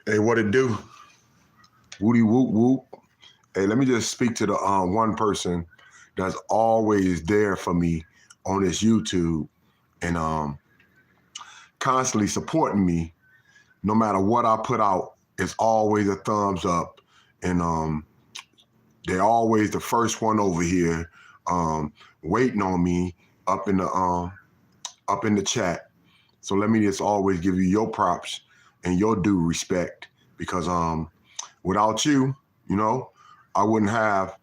Hey, what it do? Woody whoop whoop. Hey, let me just speak to the one person that's always there for me on this YouTube and constantly supporting me no matter what I put out. It's always a thumbs up, and they're always the first one over here waiting on me up in the chat. So let me just always give you your props and your due respect because without you, I wouldn't have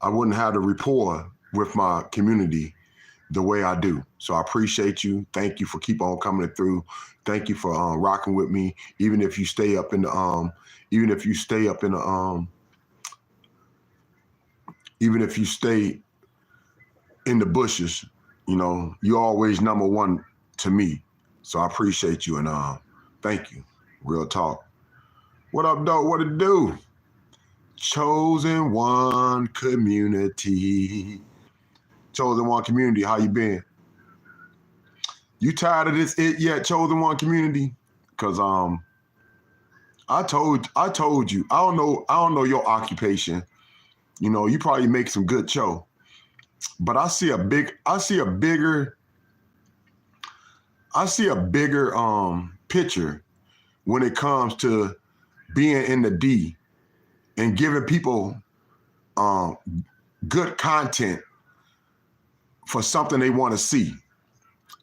the rapport with my community the way I do. So I appreciate you. Thank you for keep on coming through. Thank you for rocking with me, even if you stay up in the even if you stay in the bushes. You're always number one to me. So I appreciate you and thank you. Real talk. What up, dog? What it do? Chosen One Community. Chosen One Community, how you been? You tired of this it yet, Chosen One Community? Cause I told you, I don't know your occupation. You probably make some good show. But I see a bigger picture when it comes to being in the D and giving people good content for something they want to see.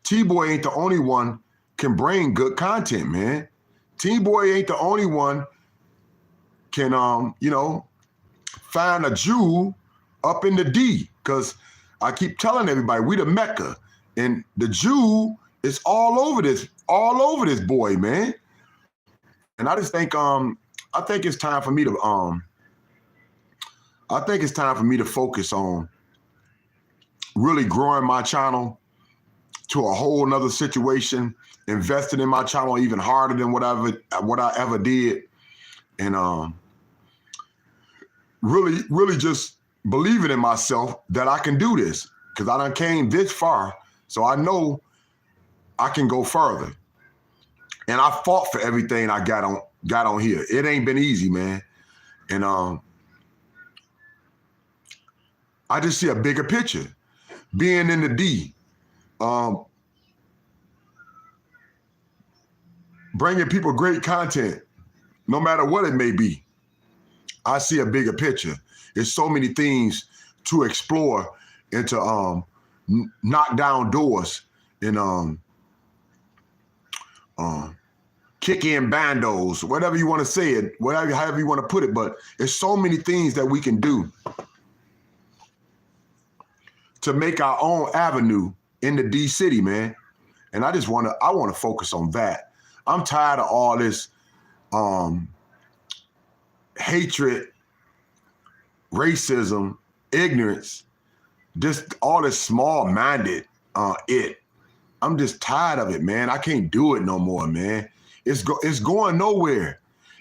T-Boy ain't the only one can bring good content, man. T-Boy ain't the only one can find a jewel up in the D, because I keep telling everybody we the Mecca, and the jewel is all over this boy, man. And I just think I think it's time for me to focus on really growing my channel to a whole nother situation, investing in my channel even harder than what I ever did, and really just believing in myself that I can do this, because I done came this far, so I know I can go further. And I fought for everything I got on here. It ain't been easy, man. And I just see a bigger picture. Being in the D, bringing people great content, no matter what it may be. I see a bigger picture. There's so many things to explore and to knock down doors and kick in bandos, whatever you want to say it, however you want to put it. But there's so many things that we can do to make our own avenue in the D city, man. And I want to focus on that. I'm tired of all this hatred, racism, ignorance, just all this small-minded I'm just tired of it, man. I can't do it no more, man. It's going nowhere.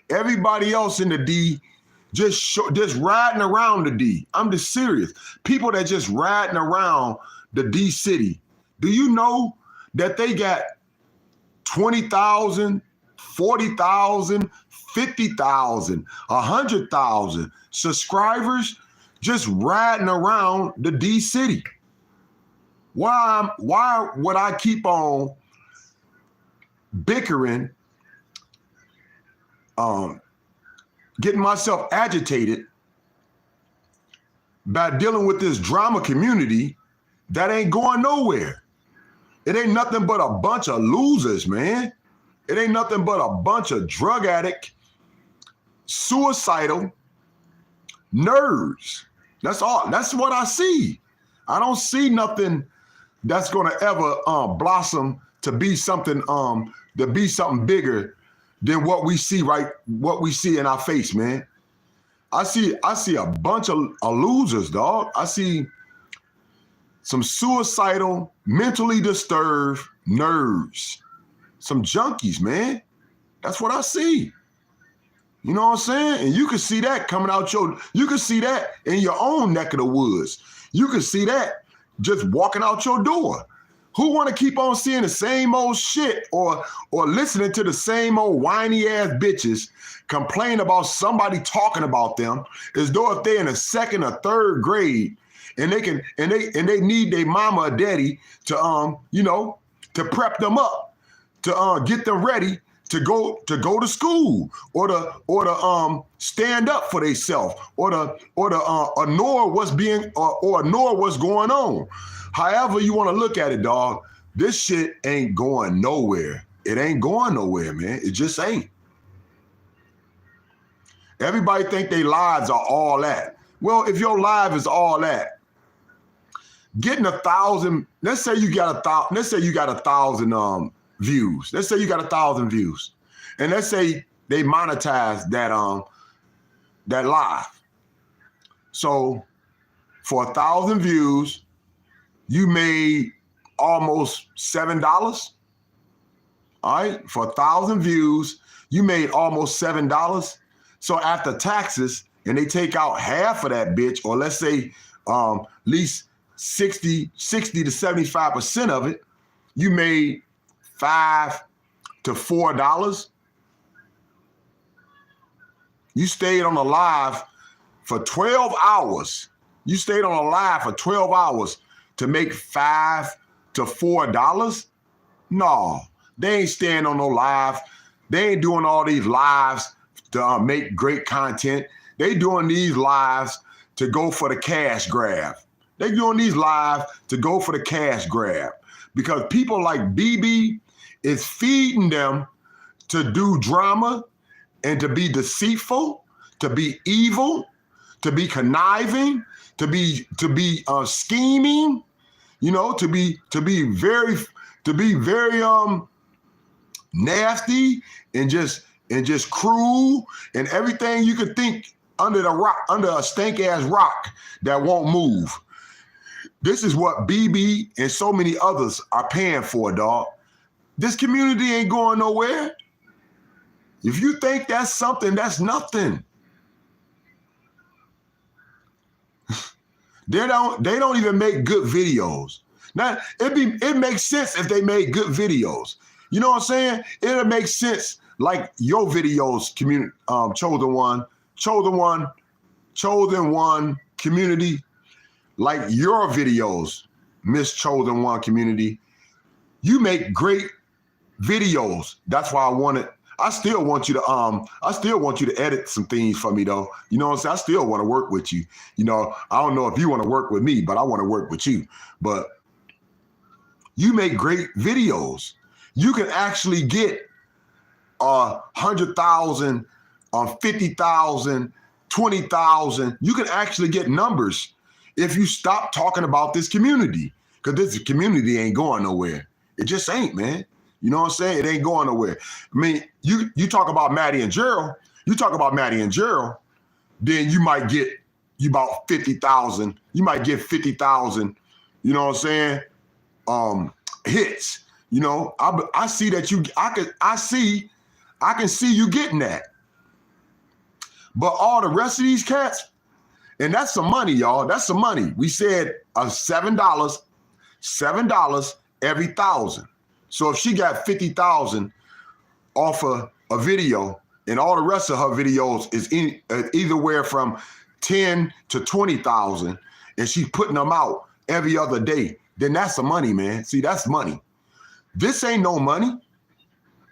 Everybody else in the D just riding around the D. I'm just serious. People that just riding around the D city. Do you know that they got 20,000, 40,000, 50,000, 100,000 subscribers just riding around the D city? Why would I keep on bickering, getting myself agitated by dealing with this drama community that ain't going nowhere? It ain't nothing but a bunch of losers, man. It ain't nothing but a bunch of drug addict, suicidal nerds. That's all. That's what I see. I don't see nothing that's gonna ever blossom to be something bigger than what we see in our face, man. I see a bunch of losers, dog. I see some suicidal, mentally disturbed nerds, some junkies, man. That's what I see. You know what I'm saying? And you can see that coming out you can see that in your own neck of the woods. You can see that just walking out your door. Who want to keep on seeing the same old shit or listening to the same old whiny ass bitches complain about somebody talking about them as though if they're in a second or third grade and they need their mama or daddy to to prep them up, to get them ready to go to school or to stand up for themselves or to ignore what's being or ignore what's going on. However you want to look at it, dog, this shit ain't going nowhere. It ain't going nowhere, man. It just ain't. Everybody think their lives are all that. Well, if your life is all that, getting 1,000, let's say you got 1,000 views. Let's say you got 1,000 views. And let's say they monetize that live. So for 1,000 views, you made almost $7. All right, for 1,000 views, you made almost $7. So after taxes, and they take out half of that bitch, or let's say at least 60 to 75% of it, you made $5 to $4. You stayed on the live for 12 hours. You stayed on a live for 12 hours to make $5 to $4? No, they ain't staying on no live. They ain't doing all these lives to make great content. They doing these lives to go for the cash grab. They doing these lives to go for the cash grab because people like BB is feeding them to do drama and to be deceitful, to be evil, to be conniving, to be scheming, to be very nasty and just cruel and everything you could think under a stank ass rock that won't move. This is what BB and so many others are paying for, dog. This community ain't going nowhere. If you think that's something, that's nothing. They don't even make good videos. Now, it makes sense if they made good videos. You know what I'm saying? It'll make sense like your videos, Chosen One community, like your videos, Miss Chosen One community. You make great videos. That's why I still want you to edit some things for me though. You know what I'm saying? I still want to work with you. I don't know if you want to work with me, but I want to work with you. But you make great videos. You can actually get 100,000, 50,000, 20,000. You can actually get numbers if you stop talking about this community, because this community ain't going nowhere. It just ain't, man. You know what I'm saying? It ain't going nowhere. I mean, you talk about Maddie and Gerald. You talk about Maddie and Gerald, then you might get about 50,000. You might get 50,000. You know what I'm saying? Hits. I see that I can see you getting that. But all the rest of these cats, and that's some money, y'all. That's some money. We said $7 every 1,000. So if she got 50,000 off a video, and all the rest of her videos is either from 10 to 20,000, and she's putting them out every other day, then that's some money, man. See, that's money. This ain't no money.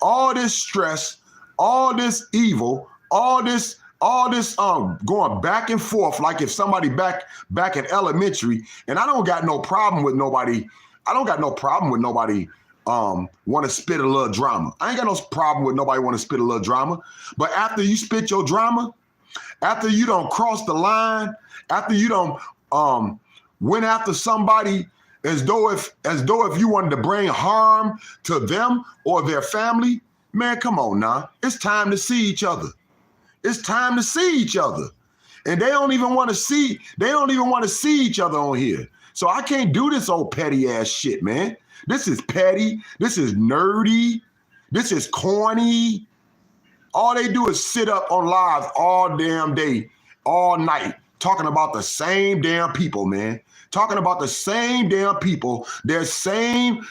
All this stress, all this evil, all this going back and forth, like if somebody back in elementary, and I don't got no problem with nobody. I don't got no problem with nobody want to spit a little drama. I ain't got no problem with nobody want to spit a little drama. But after you spit your drama, after you don't cross the line, after you don't went after somebody as though if you wanted to bring harm to them or their family, man, come on now. It's time to see each other. It's time to see each other. And they don't even want to see each other on here. So I can't do this old petty ass shit, man. This is petty. This is nerdy. This is corny. All they do is sit up on live all damn day, all night, talking about the same damn people, man. Talking about the same damn people, their same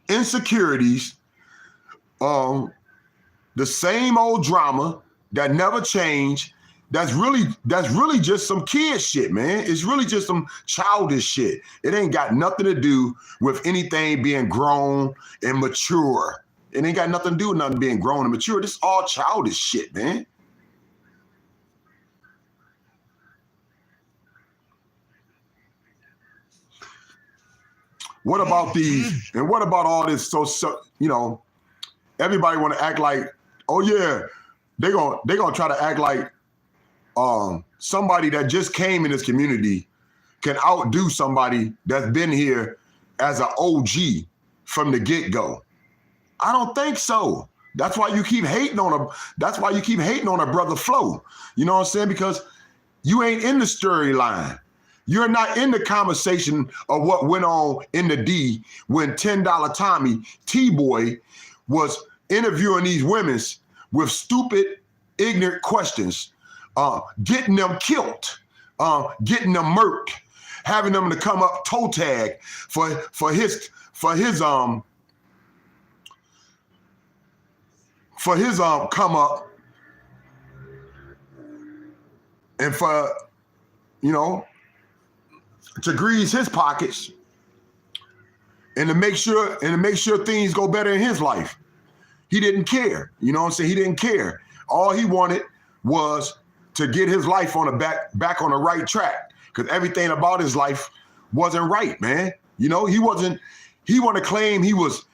insecurities, the same old drama that never changed. That's really just some kid shit, man. It's really just some childish shit. It ain't got nothing to do with anything being grown and mature. It ain't got nothing to do with nothing being grown and mature. This is all childish shit, man. What about these, and what about all this? So you know, everybody want to act like, oh yeah, they gonna try to act like somebody that just came in this community can outdo somebody that's been here as an OG from the get-go. I don't think so. That's why you keep hating on a. That's why you keep hating on a brother Flo. You know what I'm saying? Because you ain't in the storyline. You're not in the conversation of what went on in the D when $10 Tommy T-Boy was interviewing these women with stupid, ignorant questions, getting them killed, getting them murked, having them to come up toe tag for his come up, and for, you know, to grease his pockets and to make sure things go better in his life. He didn't care. You know what I'm saying? He didn't care. All he wanted was to get his life on the back on the right track, because everything about his life wasn't right, man. You know, he want to claim he was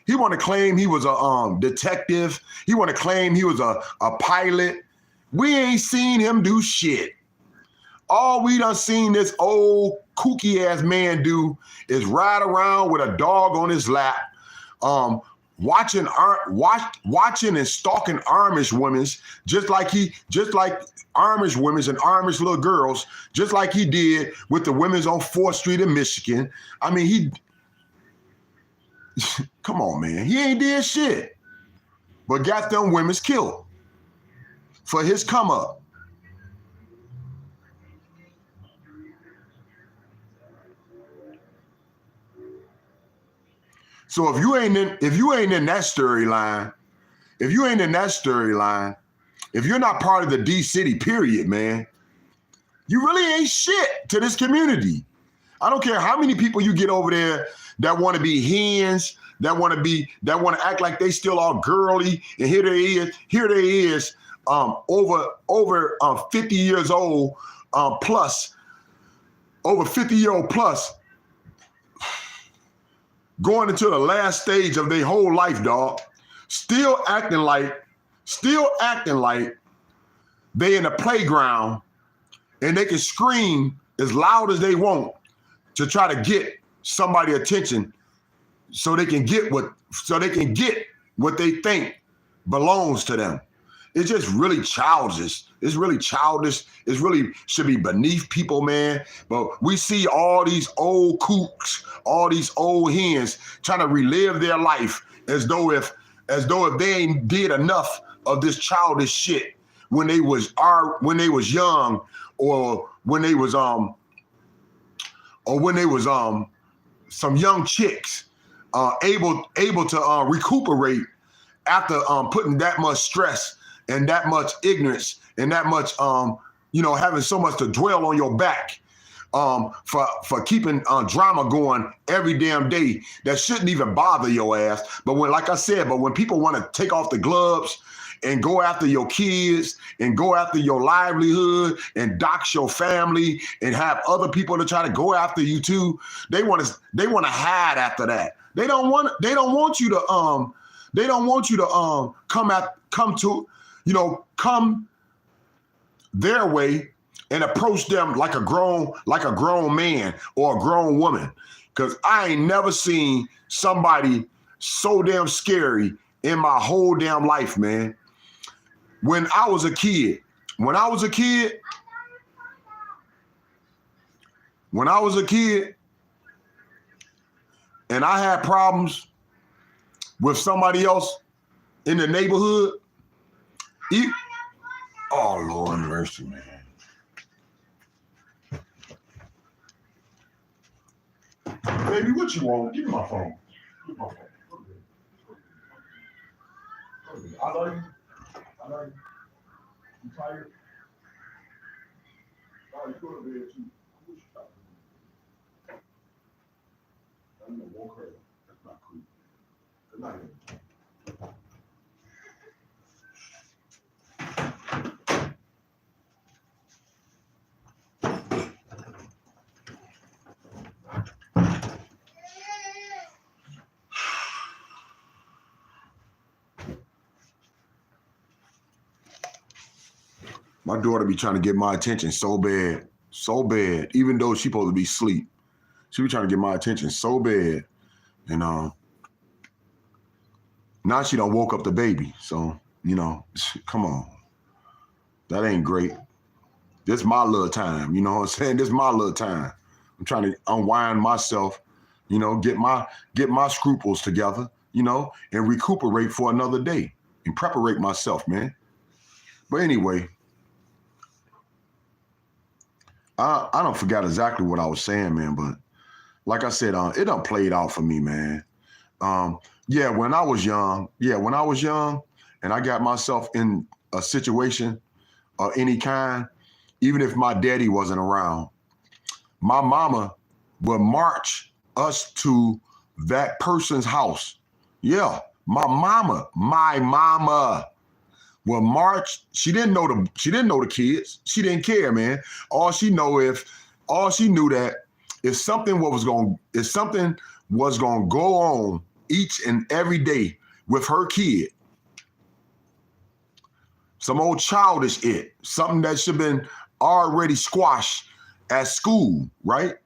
a detective. He want to claim he was a pilot. We ain't seen him do shit. All we done seen this old kooky ass man do is ride around with a dog on his lap, watching and stalking Amish women, just like Amish women and Amish little girls, just like he did with the women on 4th Street in Michigan. I mean, come on, man. He ain't did shit, but got them women killed for his come up. So if you ain't in that storyline, if you're not part of the D City, period, man, you really ain't shit to this community. I don't care how many people you get over there that want to be hens, that want to act like they still all girly, and here they is, over 50 years old, plus, over 50-year-old plus, going into the last stage of their whole life, dog, still acting like they in a playground and they can scream as loud as they want to try to get somebody attention so they can get what they think belongs to them. It's just really childish. It's really childish. It's really should be beneath people, man. But we see all these old kooks, all these old hens trying to relive their life as though if they ain't did enough of this childish shit when they was young, or when they was some young chicks able to recuperate after putting that much stress and that much ignorance and that much having so much to dwell on your back for keeping drama going every damn day that shouldn't even bother your ass. But when people want to take off the gloves and go after your kids and go after your livelihood and dox your family and have other people to try to go after you too, they want to hide after that. They don't want you to come their way and approach them like a grown man or a grown woman. Because I ain't never seen somebody so damn scary in my whole damn life, man. When I was a kid, and I had problems with somebody else in the neighborhood, Oh, Lord mercy, man. Baby, what you want? Give me my phone. Give me my phone. I love you. I love you. You tired? Oh, you go to bed too. I'm gonna walk her. That's not cool. Good night. My daughter be trying to get my attention so bad, even though she supposed to be asleep. She be trying to get my attention so bad. And now she done woke up the baby. So, you know, come on. That ain't great. This my little time, you know what I'm saying? This my little time. I'm trying to unwind myself, you know, get my scruples together, you know, and recuperate for another day and preparate myself, man. But anyway, I don't forget exactly what I was saying, man, but like I said, it done played out for me, man. Yeah, when I was young, and I got myself in a situation of any kind, even if my daddy wasn't around, my mama would march us to that person's house. Yeah, my mama will march. She didn't know the kids. She didn't care, man. All she knew that if something was going to go on each and every day with her kid, some old childish something that should have been already squashed at school, right?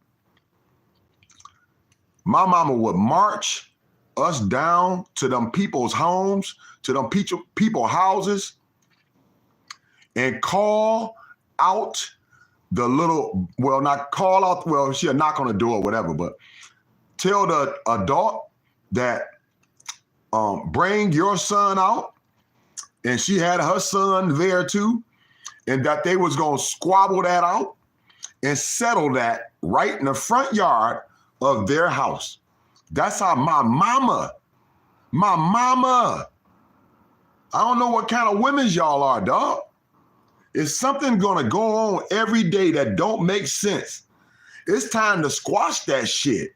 My mama would march us down to them people's homes, to them people's houses, and call out the little, she'll knock on the door or whatever, but tell the adult that bring your son out, and she had her son there too, and that they was gonna squabble that out and settle that right in the front yard of their house. That's how my mama, I don't know what kind of women y'all are, dog. Is something gonna go on every day that don't make sense? It's time to squash that shit.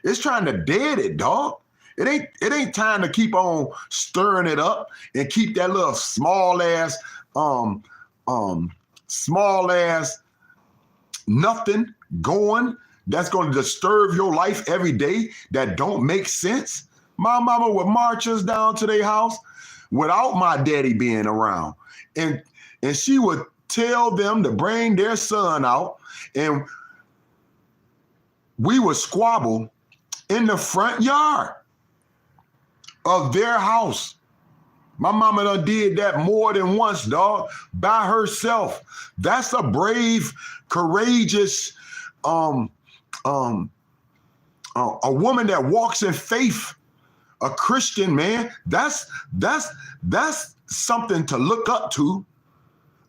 It's trying to dead it, dog. It ain't time to keep on stirring it up and keep that little small ass nothing going that's going to disturb your life every day that don't make sense. My mama would march us down to their house without my daddy being around. And she would tell them to bring their son out, and we would squabble in the front yard of their house. My mama done did that more than once, dog, by herself. That's a brave, courageous, a woman that walks in faith, a Christian, man. That's something to look up to.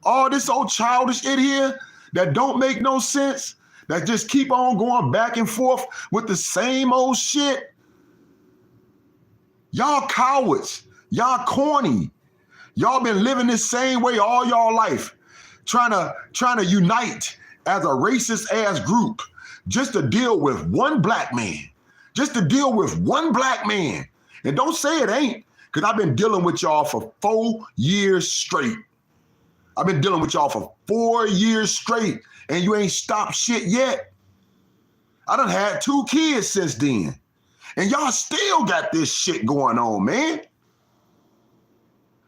All this old childish shit here that don't make no sense, that just keep on going back and forth with the same old shit. Y'all cowards. Y'all corny. Y'all been living this same way all y'all life, trying to unite as a racist ass group just to deal with one black man. Just to deal with one black man. And don't say it ain't, because I've been dealing with y'all for 4 years straight. I've been dealing with y'all for 4 years straight, and you ain't stopped shit yet. I done had 2 kids since then. And y'all still got this shit going on, man.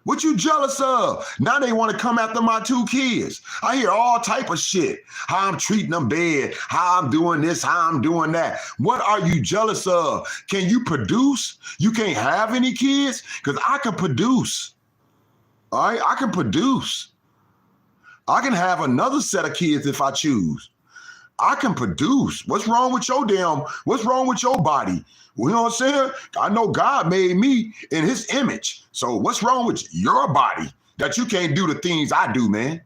What you jealous of? Now they want to come after my 2 kids. I hear all type of shit. How I'm treating them bad, how I'm doing this, how I'm doing that. What are you jealous of? Can you produce? You can't have any kids? Because I can produce. All right, I can produce. I can have another set of kids if I choose. I can produce. What's wrong with your body? You know what I'm saying? I know God made me in his image. So what's wrong with your body? that you can't do the things I do, man.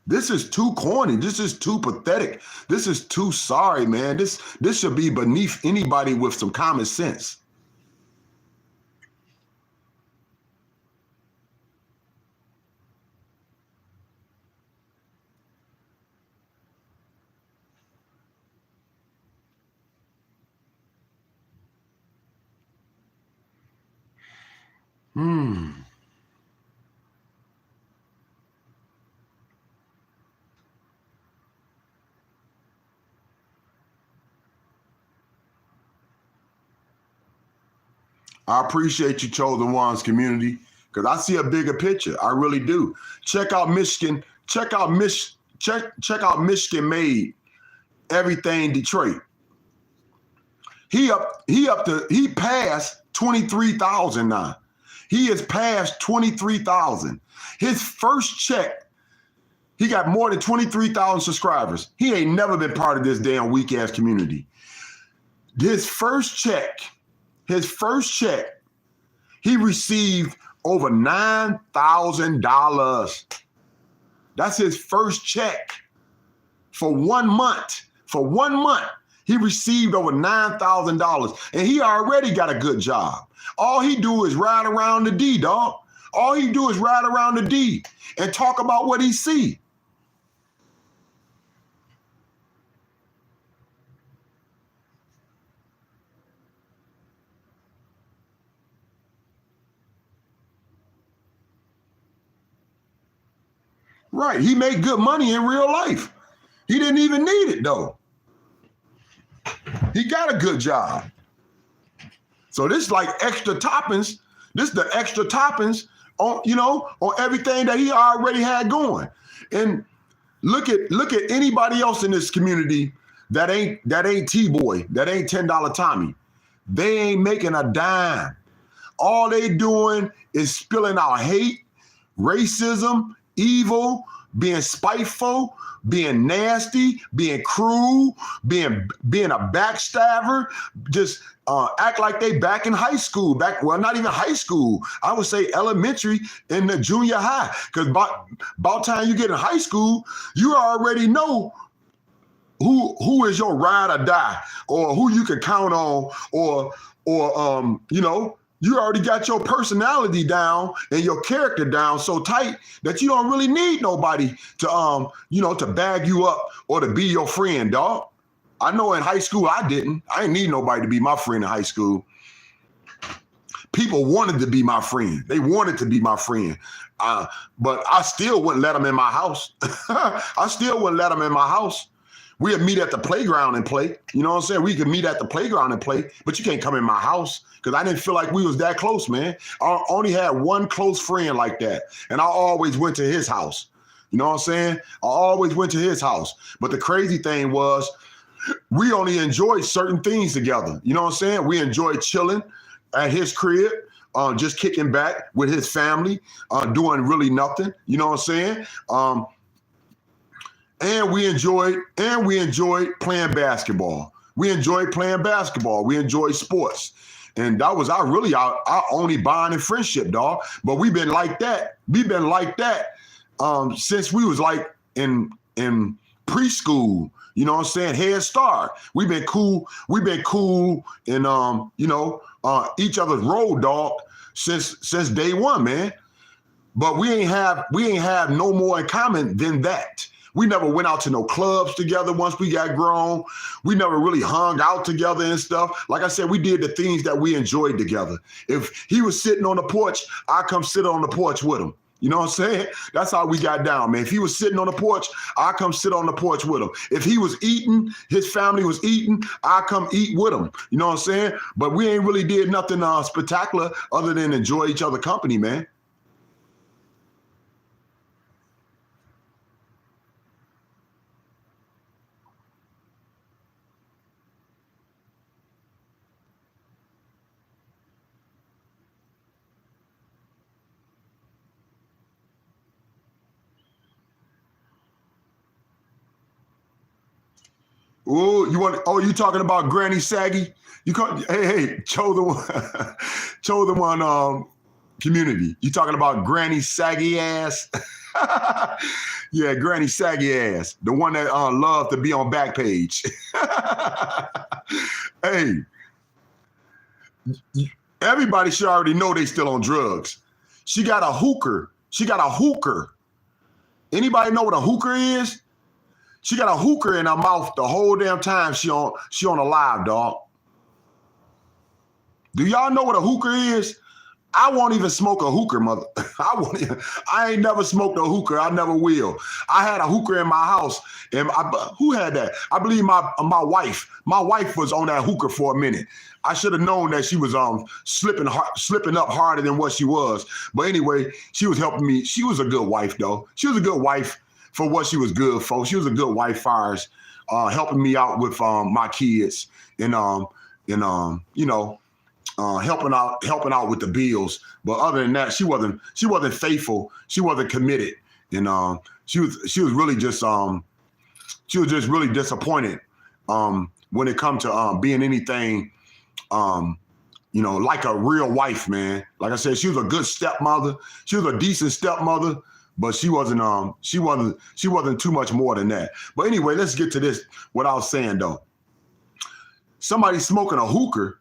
This is too corny. This is too pathetic. This is too sorry, man. This should be beneath anybody with some common sense. I appreciate you, Chosen Ones community, because I see a bigger picture. I really do. Check out Michigan. Check out Michigan Made Everything Detroit. He passed 23,000 now. He has passed 23,000. His first check, he got more than 23,000 subscribers. He ain't never been part of this damn weak ass community. His first check, he received over $9,000. That's his first check for 1 month. For 1 month, he received over $9,000, and he already got a good job. All he do is ride around the D, dog. All he do is ride around the D and talk about what he see. Right. He made good money in real life. He didn't even need it, though. He got a good job. So this is like extra toppings. This is the extra toppings on, on everything that he already had going. And look at anybody else in this community that ain't T-Boy, that ain't $10 Tommy. They ain't making a dime. All they doing is spilling out hate, racism, evil, being spiteful, being nasty, being cruel, being a backstabber, just act like they back in high school, not even high school. I would say elementary and the junior high, because about time you get in high school, you already know who is your ride or die, or who you can count on, or you already got your personality down and your character down so tight that you don't really need nobody to to bag you up or to be your friend, dog. I know in high school I didn't. I didn't need nobody to be my friend in high school. People wanted to be my friend. They wanted to be my friend. But I still wouldn't let them in my house. I still wouldn't let them in my house. We'd meet at the playground and play. You know what I'm saying? We could meet at the playground and play, but you can't come in my house because I didn't feel like we was that close, man. I only had one close friend like that, and I always went to his house. You know what I'm saying? I always went to his house. But the crazy thing was we only enjoyed certain things together. You know what I'm saying? We enjoyed chilling at his crib, just kicking back with his family, doing really nothing. You know what I'm saying? And we enjoyed playing basketball. We enjoyed playing basketball. We enjoyed sports. And that was our only bond and friendship, dog. But we've been like that. Since we was like in preschool. You know what I'm saying? Head Start. We've been cool in each other's road, dog, since day one, man. But we ain't have no more in common than that. We never went out to no clubs together once we got grown. We never really hung out together and stuff. Like I said, we did the things that we enjoyed together. If he was sitting on the porch, I come sit on the porch with him. You know what I'm saying? That's how we got down, man. If he was sitting on the porch, I come sit on the porch with him. If he was eating, his family was eating, I come eat with him. You know what I'm saying? But we ain't really did nothing spectacular other than enjoy each other company, man. Oh, you talking about Granny Saggy? Hey, chosen one community. You talking about Granny Saggy ass? Yeah, Granny Saggy ass. The one that loved to be on Backpage. Hey, everybody should already know they still on drugs. She got a hooker. Anybody know what a hooker is? She got a hooker in her mouth the whole damn time she on a live, dog. Do y'all know what a hooker is? I won't even smoke a hooker, mother. I ain't never smoked a hooker. I never will. I had a hooker in my house, and who had that? I believe my wife. My wife was on that hooker for a minute. I should have known that she was slipping up harder than what she was. But anyway, she was helping me. She was a good wife, though. She was a good wife for what she was good for. She was a good wife, fires, helping me out with my kids and you know, helping out with the bills. But other than that, she wasn't faithful. She wasn't committed, and she was really just really disappointed when it comes to being anything like a real wife, man. Like I said, she was a good stepmother. She was a decent stepmother, but she wasn't too much more than that. But anyway, let's get to this. What I was saying though, somebody smoking a hooker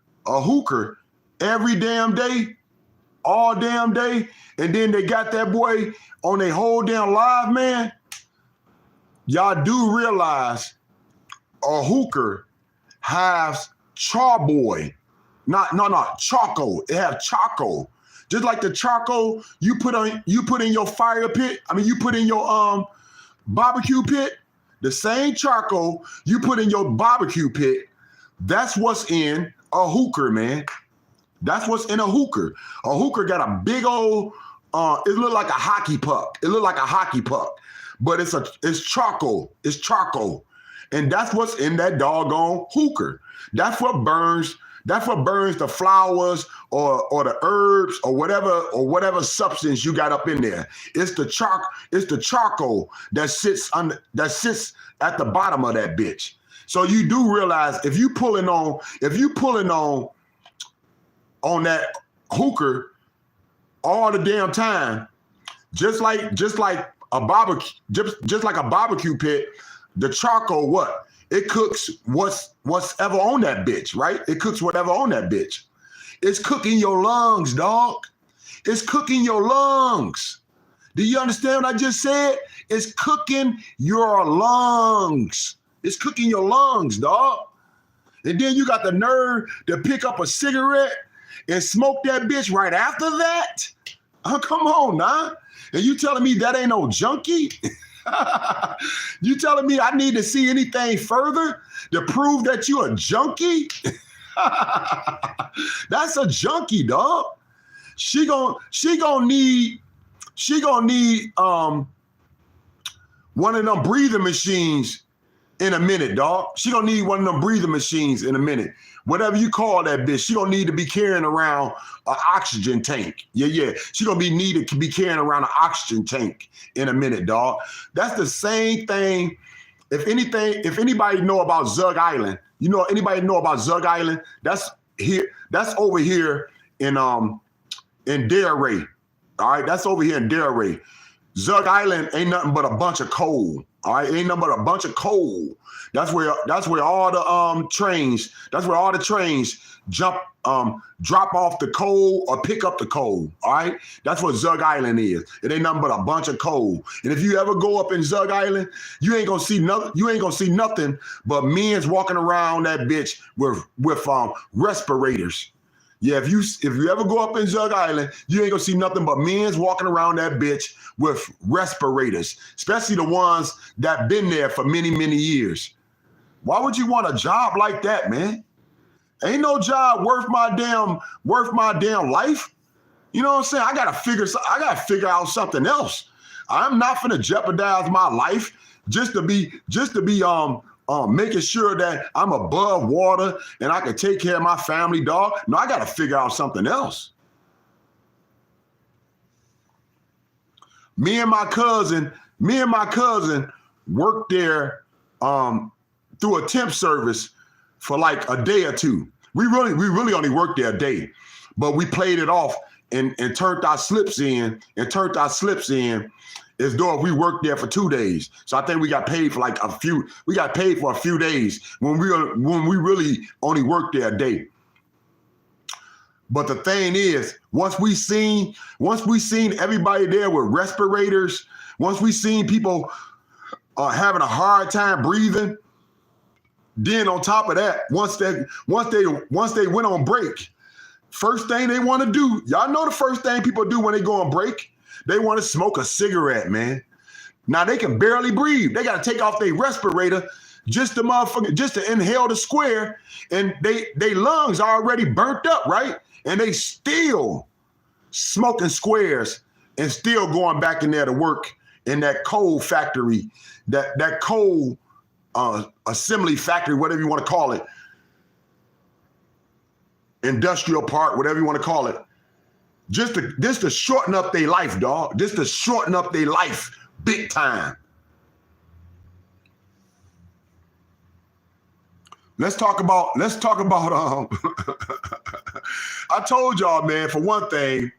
every damn day, all damn day, and then they got that boy on their whole damn live, man. Y'all do realize a hooker has charboy, not charcoal. It have charcoal, just like the charcoal you put in your fire pit. I mean, you put in your barbecue pit. The same charcoal you put in your barbecue pit. That's what's in a hooker, man. That's what's in a hooker. A hooker got a big old, it look like a hockey puck. But it's charcoal. It's charcoal. And that's what's in that doggone hooker. That's what burns the flowers or the herbs or whatever substance you got up in there. It's the charcoal that sits at the bottom of that bitch. So you do realize if you pulling on that hooker all the damn time, just like a barbecue pit, the charcoal it cooks what's ever on that bitch, right? It cooks whatever on that bitch. It's cooking your lungs, dog. It's cooking your lungs. Do you understand what I just said? It's cooking your lungs. It's cooking your lungs, dog. And then you got the nerve to pick up a cigarette and smoke that bitch right after that? Oh, come on, nah. And you telling me that ain't no junkie? You telling me I need to see anything further to prove that you a junkie? That's a junkie, dog. She gonna need one of them breathing machines in a minute, dog. She gonna need one of them breathing machines in a minute. Whatever you call that bitch, she gonna need to be carrying around an oxygen tank. Yeah. She gonna be needed to be carrying around an oxygen tank in a minute, dog. That's the same thing. If anybody know about Zug Island, anybody know about Zug Island? That's over here in Delray. All right, that's over here in Delray. Zug Island ain't nothing but a bunch of coal. All right, ain't nothing but a bunch of coal. That's where all the trains drop off the coal or pick up the coal. All right, that's what Zug Island is. It ain't nothing but a bunch of coal. And if you ever go up in Zug Island, you ain't gonna see nothing but men's walking around that bitch with respirators. Yeah, if you ever go up in Zug Island, you ain't gonna see nothing but men's walking around that bitch with respirators, especially the ones that been there for many, many years. Why would you want a job like that, man? Ain't no job worth my damn life. You know what I'm saying? I gotta figure out something else. I'm not finna jeopardize my life just to be making sure that I'm above water and I can take care of my family, dog. No, I got to figure out something else. Me and my cousin worked there through a temp service for like a day or two. We really only worked there a day, but we played it off and turned our slips in as though if we worked there for 2 days. So I think we got paid for like a few days when we really only worked there a day. But the thing is, once we seen everybody there with respirators, once we seen people having a hard time breathing, then on top of that, once they went on break, first thing they want to do, y'all know the first thing people do when they go on break, they want to smoke a cigarette, man. Now they can barely breathe. They got to take off their respirator just to inhale the square, and they lungs are already burnt up, right? And they still smoking squares and still going back in there to work in that coal factory, that coal assembly factory, whatever you want to call it, industrial park, whatever you want to call it, just to shorten up their life, dog. Just to shorten up their life big time. Let's talk about I told y'all, man, for one thing,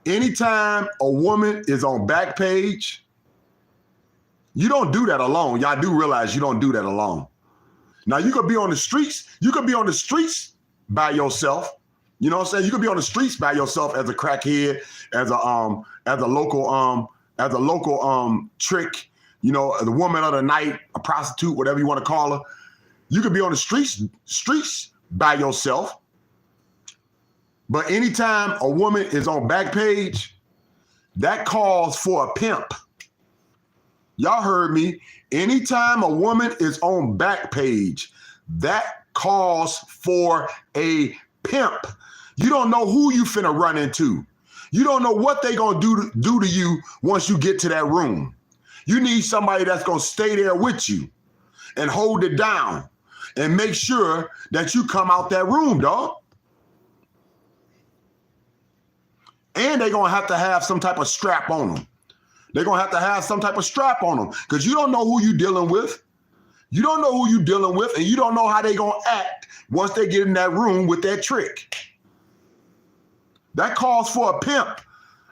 anytime a woman is on Backpage, you don't do that alone. Y'all do realize you don't do that alone. Now you could be on the streets. You could be on the streets by yourself. You know what I'm saying? You could be on the streets by yourself as a crackhead, as a local trick. You know, the woman of the night, a prostitute, whatever you want to call her. You could be on the streets by yourself. But anytime a woman is on Backpage, that calls for a pimp. Y'all heard me. Anytime a woman is on Backpage, that calls for a pimp. You don't know who you finna run into. You don't know what they gonna do to you once you get to that room. You need somebody that's gonna stay there with you and hold it down and make sure that you come out that room, dog. And they're gonna have some type of strap on them. They're gonna have some type of strap on them because you don't know who you're dealing with. You don't know who you're dealing with, and you don't know how they're gonna act once they get in that room with that trick. That calls for a pimp.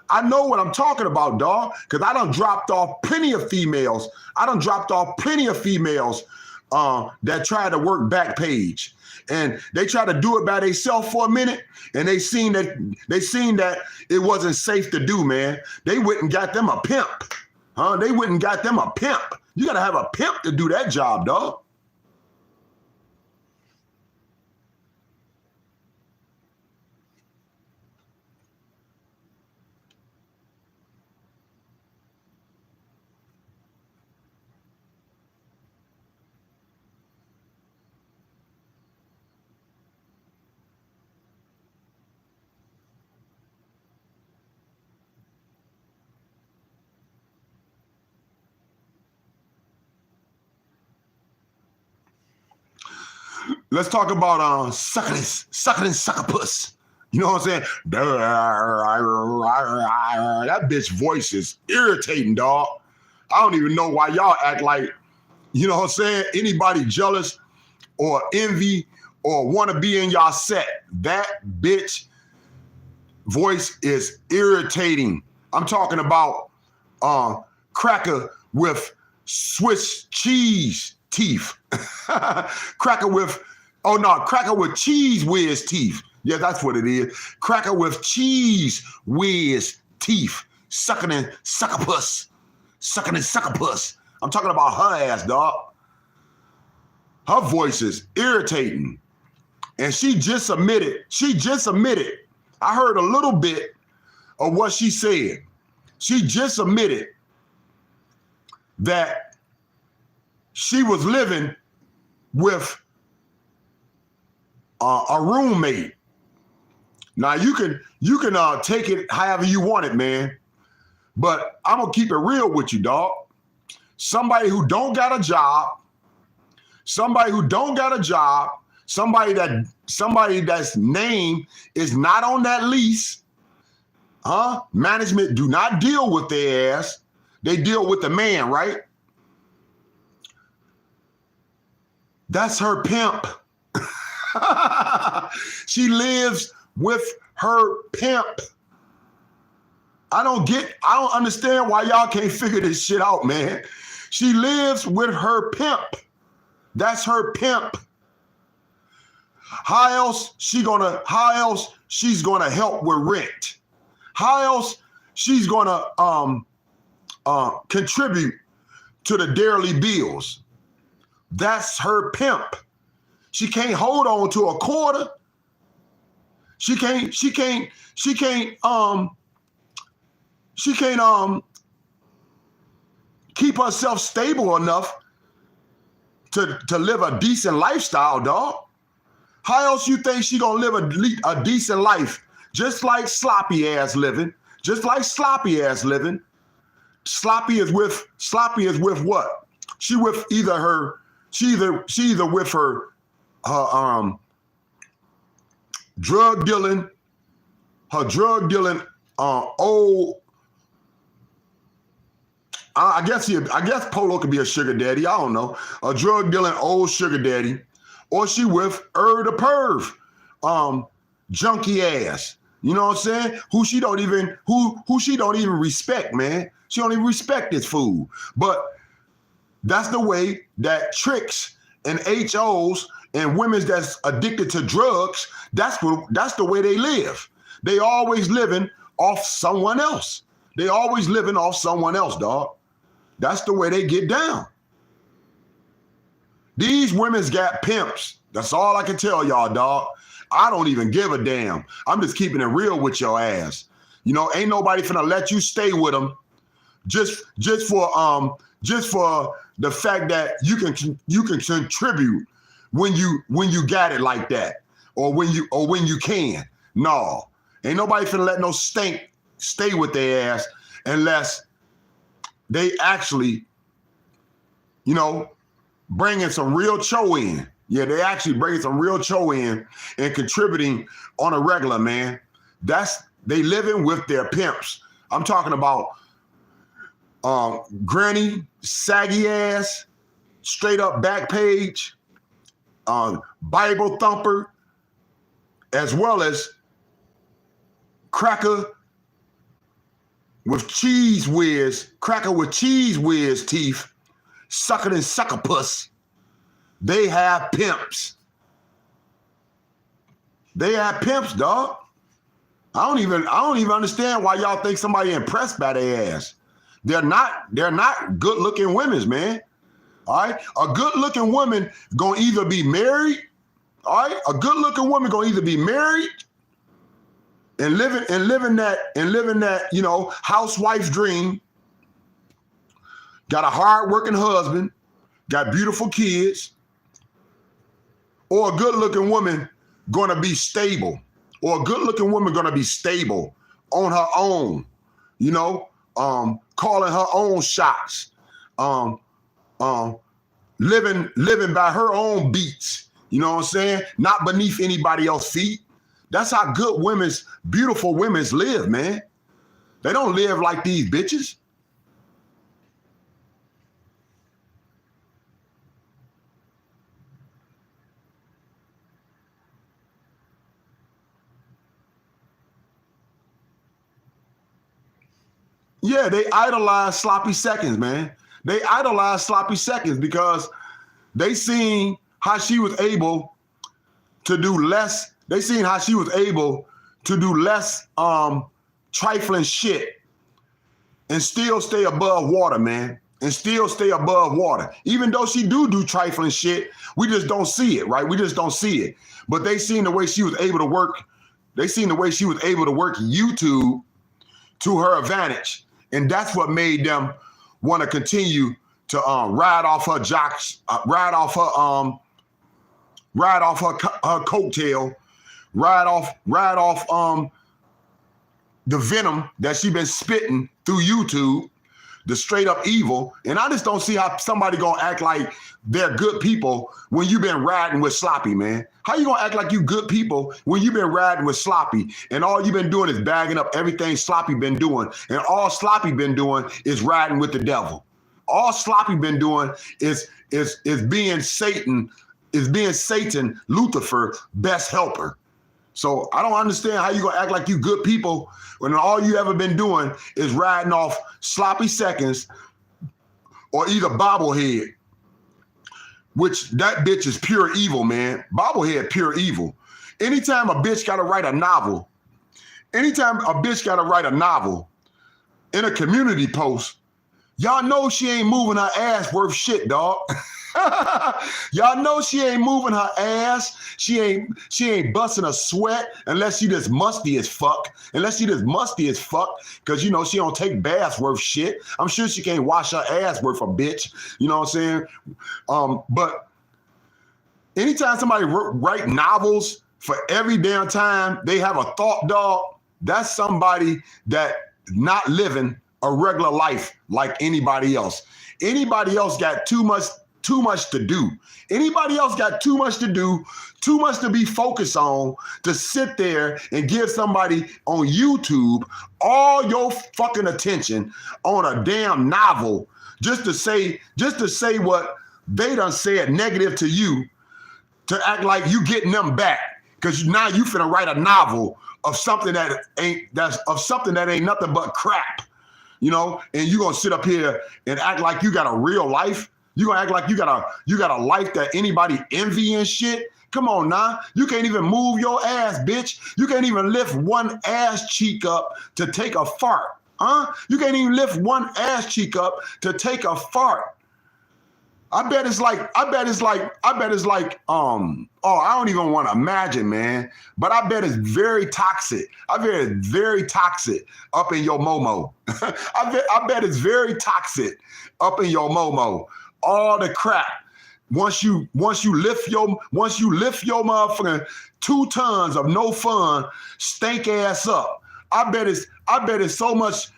I know what I'm talking about, dog, because I done dropped off plenty of females. That try to work Backpage. And they try to do it by themselves for a minute, and they seen that it wasn't safe to do, man. They went and got them a pimp. They went and got them a pimp. You gotta have a pimp to do that job, dog. Let's talk about sucking and sucker-puss. You know what I'm saying? That bitch voice is irritating, dog. I don't even know why y'all act like, you know what I'm saying, anybody jealous or envy or want to be in y'all set. That bitch voice is irritating. I'm talking about cracker with Swiss cheese teeth. Cracker with cheese whiz teeth. Yeah, that's what it is. Cracker with cheese whiz teeth. Sucking and sucker-puss. I'm talking about her ass, dog. Her voice is irritating. And she just admitted. I heard a little bit of what she said. She just admitted that she was living with a roommate. Now you can take it however you want it, man. But I'm gonna keep it real with you, dog. Somebody who don't got a job, somebody that's name is not on that lease. Management do not deal with their ass. They deal with the man, right? That's her pimp. She lives with her pimp. I don't understand why y'all can't figure this shit out, man. She lives with her pimp. That's her pimp. How else she's gonna help with rent? How else she's gonna contribute to the daily bills? That's her pimp. She can't hold on to a quarter. She can't keep herself stable enough to live a decent lifestyle, dog. How else you think she gonna live a decent life? Just like sloppy ass living. Sloppy is with what? She either with her drug dealing old. I guess Polo could be a sugar daddy. I don't know, a drug dealing old sugar daddy, or she with the perv, junkie ass. You know what I'm saying? Who she don't even respect, man. She don't even respect this fool. But that's the way that tricks and HOs and women that's addicted to drugs, that's the way they live. They always living off someone else. Dog. That's the way they get down. These women's got pimps. That's all I can tell y'all, dog. I don't even give a damn. I'm just keeping it real with your ass. You know, ain't nobody finna let you stay with them just for the fact that you can contribute when you got it like that, or when you can. No, ain't nobody finna let no stink stay with their ass unless they actually, you know, bringing some real cho in. Yeah, they actually bringing some real cho in and contributing on a regular, man. They living with their pimps. I'm talking about granny, saggy ass, straight up back page, Bible thumper, as well as cracker with cheese whiz teeth, sucker and sucker puss. They have pimps. Dog. I don't even understand why y'all think somebody impressed by their ass. They're not good looking women, man. All right. A good looking woman gonna either be married. All right. A good looking woman gonna either be married and living that, you know, housewife's dream. Got a hard working husband, got beautiful kids, or a good looking woman gonna be stable, on her own, you know, calling her own shots, living by her own beats, you know what I'm saying? Not beneath anybody else's feet. That's how beautiful women's live, man. They don't live like these bitches. Yeah, they idolize sloppy seconds, man. They idolize sloppy seconds because they seen how she was able to do less. They seen how she was able to do less trifling shit and still stay above water, man. Even though she do trifling shit, we just don't see it, right? But they seen the way she was able to work. They seen the way she was able to work YouTube to her advantage. And that's what made them want to continue to ride off her jocks, ride off her coattail, ride off the venom that she been spitting through YouTube, the straight up evil. And I just don't see how somebody gonna act like they're good people when you been riding with Sloppy, man. How you gonna act like you good people when you been riding with Sloppy and all you been doing is bagging up everything Sloppy been doing, and all Sloppy been doing is riding with the devil. All Sloppy been doing is being Satan is being Satan, Lucifer, best helper. So I don't understand how you gonna act like you good people when all you ever been doing is riding off sloppy seconds or either bobblehead, which that bitch is pure evil, man. Bobblehead, pure evil. Anytime a bitch gotta write a novel, in a community post, y'all know she ain't moving her ass worth shit, dog. Y'all know she ain't moving her ass. She ain't busting a sweat unless she just musty as fuck. Because, you know, she don't take baths worth shit. I'm sure she can't wash her ass worth a bitch. You know what I'm saying? But anytime somebody write novels for every damn time they have a thought, dog, that's somebody that not living a regular life like anybody else. Anybody else got too much to do. Anybody else got too much to do, too much to be focused on, to sit there and give somebody on YouTube all your fucking attention on a damn novel just to say what they done said negative to you, to act like you getting them back. Because now you finna write a novel of something that ain't nothing but crap. You know, and you gonna sit up here and act like you got a real life. You gonna act like you got a life that anybody envy and shit. Come on now. You can't even move your ass, bitch. You can't even lift one ass cheek up to take a fart. Huh? You can't even lift one ass cheek up to take a fart. I bet it's like, I don't even want to imagine, man. But I bet it's very toxic. I bet it's very toxic up in your momo. I bet it's very toxic up in your momo. All the crap. Once you lift your motherfucking 2 tons of no fun, stank ass up. I bet it's so much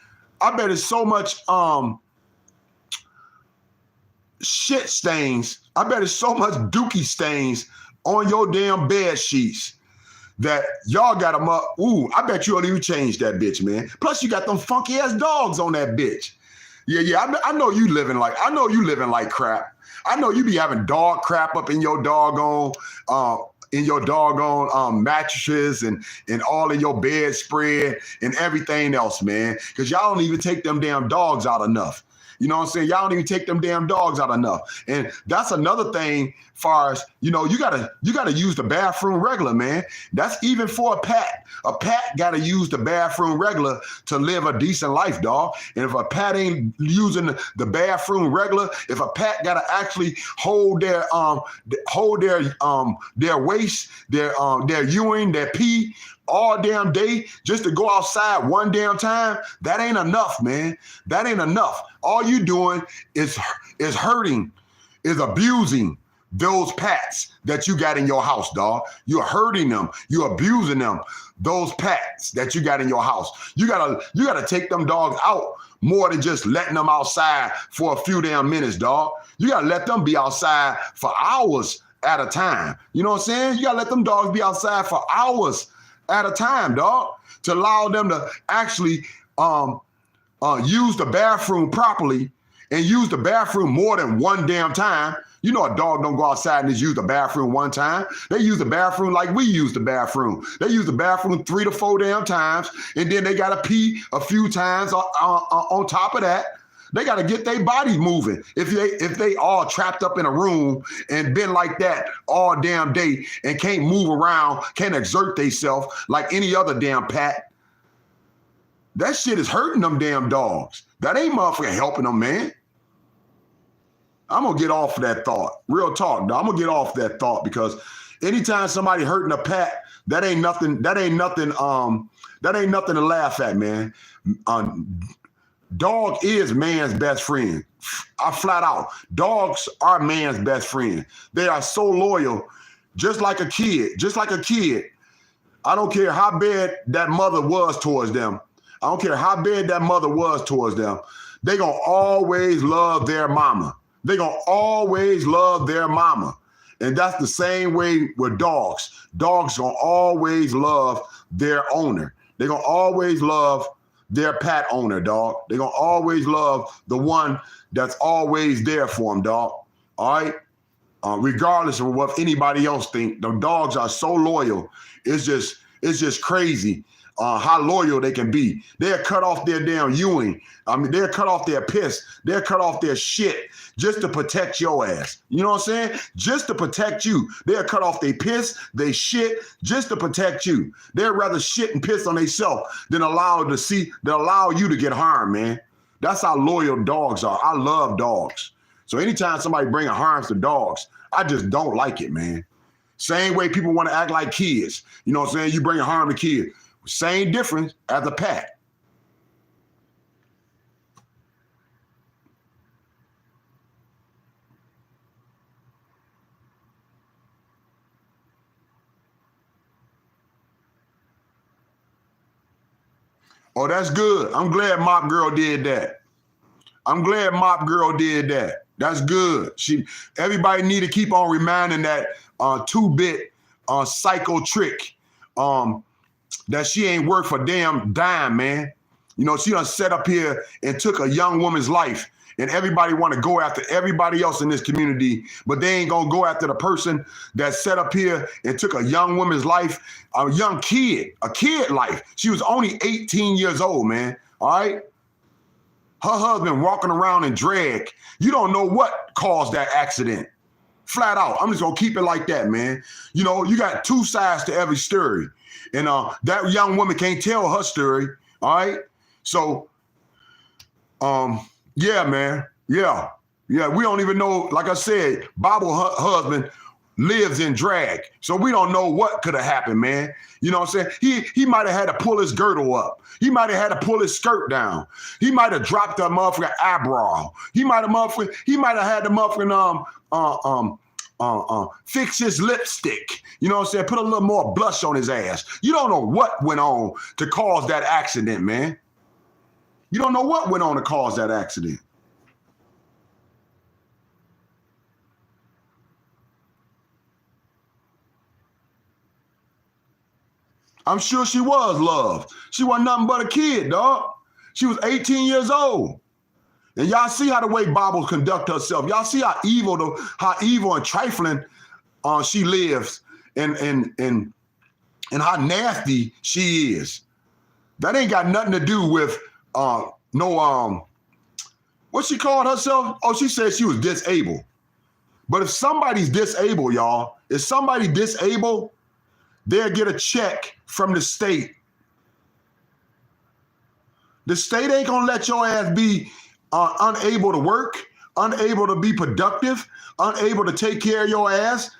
shit stains. I bet it's so much dookie stains on your damn bed sheets that y'all got them up. Ooh, I bet you don't even change that bitch, man. Plus you got them funky ass dogs on that bitch. Yeah. I know you living like crap. I know you be having dog crap up in your doggone mattresses and all in your bedspread and everything else, man. Because y'all don't even take them damn dogs out enough. You know what I'm saying? Y'all don't even take them damn dogs out enough. And that's another thing, far as, you know, you gotta use the bathroom regular, man. That's even for a pat. A pat gotta use the bathroom regular to live a decent life, dog. And if a pat ain't using the bathroom regular, if a pat gotta actually hold their waste, their urine, their pee all damn day just to go outside one damn time, that ain't enough, man. That ain't enough. All you doing is hurting, is abusing those pets that you got in your house, dog. You're hurting them. You're abusing them. Those pets that you got in your house. You gotta take them dogs out more than just letting them outside for a few damn minutes, dog. You gotta let them be outside for hours at a time. You know what I'm saying? You gotta let them dogs be outside for hours at a time, dog, to allow them to actually use the bathroom properly and use the bathroom more than one damn time. You know a dog don't go outside and just use the bathroom one time. They use the bathroom like we use the bathroom. They use the bathroom 3 to 4 damn times, and then they gotta pee a few times on top of that. They got to get their bodies moving. If they all trapped up in a room and been like that all damn day and can't move around, can't exert themselves like any other damn pat, that shit is hurting them damn dogs. That ain't motherfucking helping them, man. I'm going to get off of that thought. Real talk, dog. I'm going to get off that thought because anytime somebody hurting a pat, that ain't nothing to laugh at, man. Dog is man's best friend. I flat out. Dogs are man's best friend. They are so loyal, just like a kid. I don't care how bad that mother was towards them. They gonna always love their mama. And that's the same way with dogs. Dogs gonna always love their owner. They gonna always love their pet owner, dog. They're going to always love the one that's always there for them, dog. All right? regardless of what anybody else think. The dogs are so loyal. It's just crazy how loyal they can be. They'll cut off their damn Ewing. I mean, they'll cut off their piss. They'll cut off their shit just to protect your ass. You know what I'm saying? Just to protect you. They'll cut off their piss, they shit, just to protect you. They'd rather shit and piss on themselves than allow you to get harmed, man. That's how loyal dogs are. I love dogs. So anytime somebody bringing harms to dogs, I just don't like it, man. Same way people want to act like kids. You know what I'm saying? You bring harm to kids. Same difference as a pet. Oh, that's good. I'm glad Mop Girl did that. I'm glad Mop Girl did that. That's good. Everybody need to keep on reminding that 2-bit psycho trick that she ain't worth for damn dime, man. You know, she done set up here and took a young woman's life, and everybody want to go after everybody else in this community, but they ain't gonna go after the person that set up here and took a young woman's life, a young kid, a kid life. She was only 18 years old, man. All right. Her husband walking around in drag. You don't know what caused that accident. Flat out. I'm just gonna keep it like that, man. You know, you got two sides to every story. And that young woman can't tell her story. All right. So yeah, man. Yeah. Yeah. We don't even know, like I said, Bible husband lives in drag. So we don't know what could have happened, man. You know what I'm saying? He might have had to pull his girdle up. He might have had to pull his skirt down. He might have dropped a motherfucking eyebrow. He might have had the motherfucking fix his lipstick. You know what I'm saying? Put a little more blush on his ass. You don't know what went on to cause that accident, man. You don't know what went on to cause that accident. I'm sure she was loved. She wasn't nothing but a kid, dog. She was 18 years old. And y'all see how the way Bible conduct herself. Y'all see how evil and trifling she lives and how nasty she is. That ain't got nothing to do with what she called herself? Oh, she said she was disabled. But if somebody's disabled, y'all, if somebody disabled, they'll get a check from the state. The state ain't gonna let your ass be unable to work, unable to be productive, unable to take care of your ass.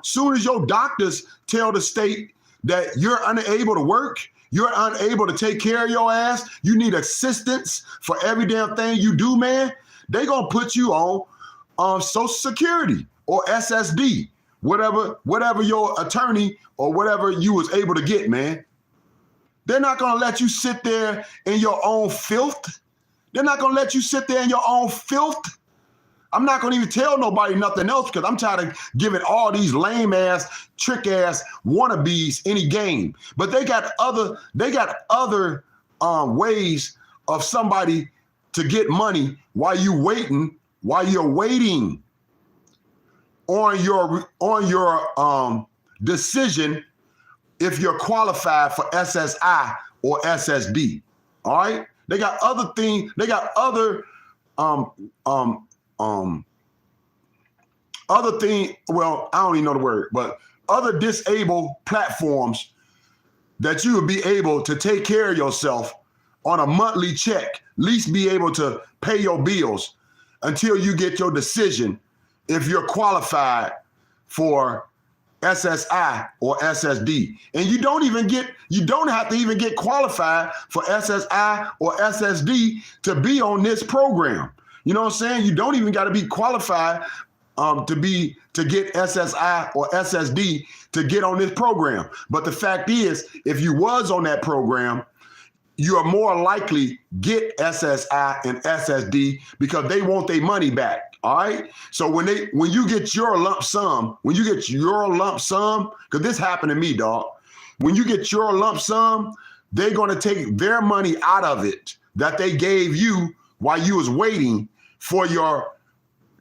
Soon as your doctors tell the state that you're unable to work, you're unable to take care of your ass, you need assistance for every damn thing you do, man, they gonna put you on Social Security or SSD, whatever your attorney or whatever you was able to get, man. They're not gonna let you sit there in your own filth. They're not gonna let you sit there in your own filth. I'm not gonna even tell nobody nothing else because I'm tired of giving all these lame ass, trick ass wannabes any game. But they got other ways of somebody to get money while you're waiting on your decision if you're qualified for SSI or SSD. All right. They got other things. They got other thing. Well, I don't even know the word, but other disabled platforms that you would be able to take care of yourself on a monthly check, at least be able to pay your bills until you get your decision if you're qualified for SSI or SSD. And you don't have to even get qualified for SSI or SSD to be on this program. You know what I'm saying? You don't even got to be qualified to get SSI or SSD to get on this program. But the fact is, if you was on that program, you are more likely get SSI and SSD because they want their money back. All right. So when you get your lump sum, because this happened to me, dog. When you get your lump sum, they're going to take their money out of it that they gave you while you was waiting for your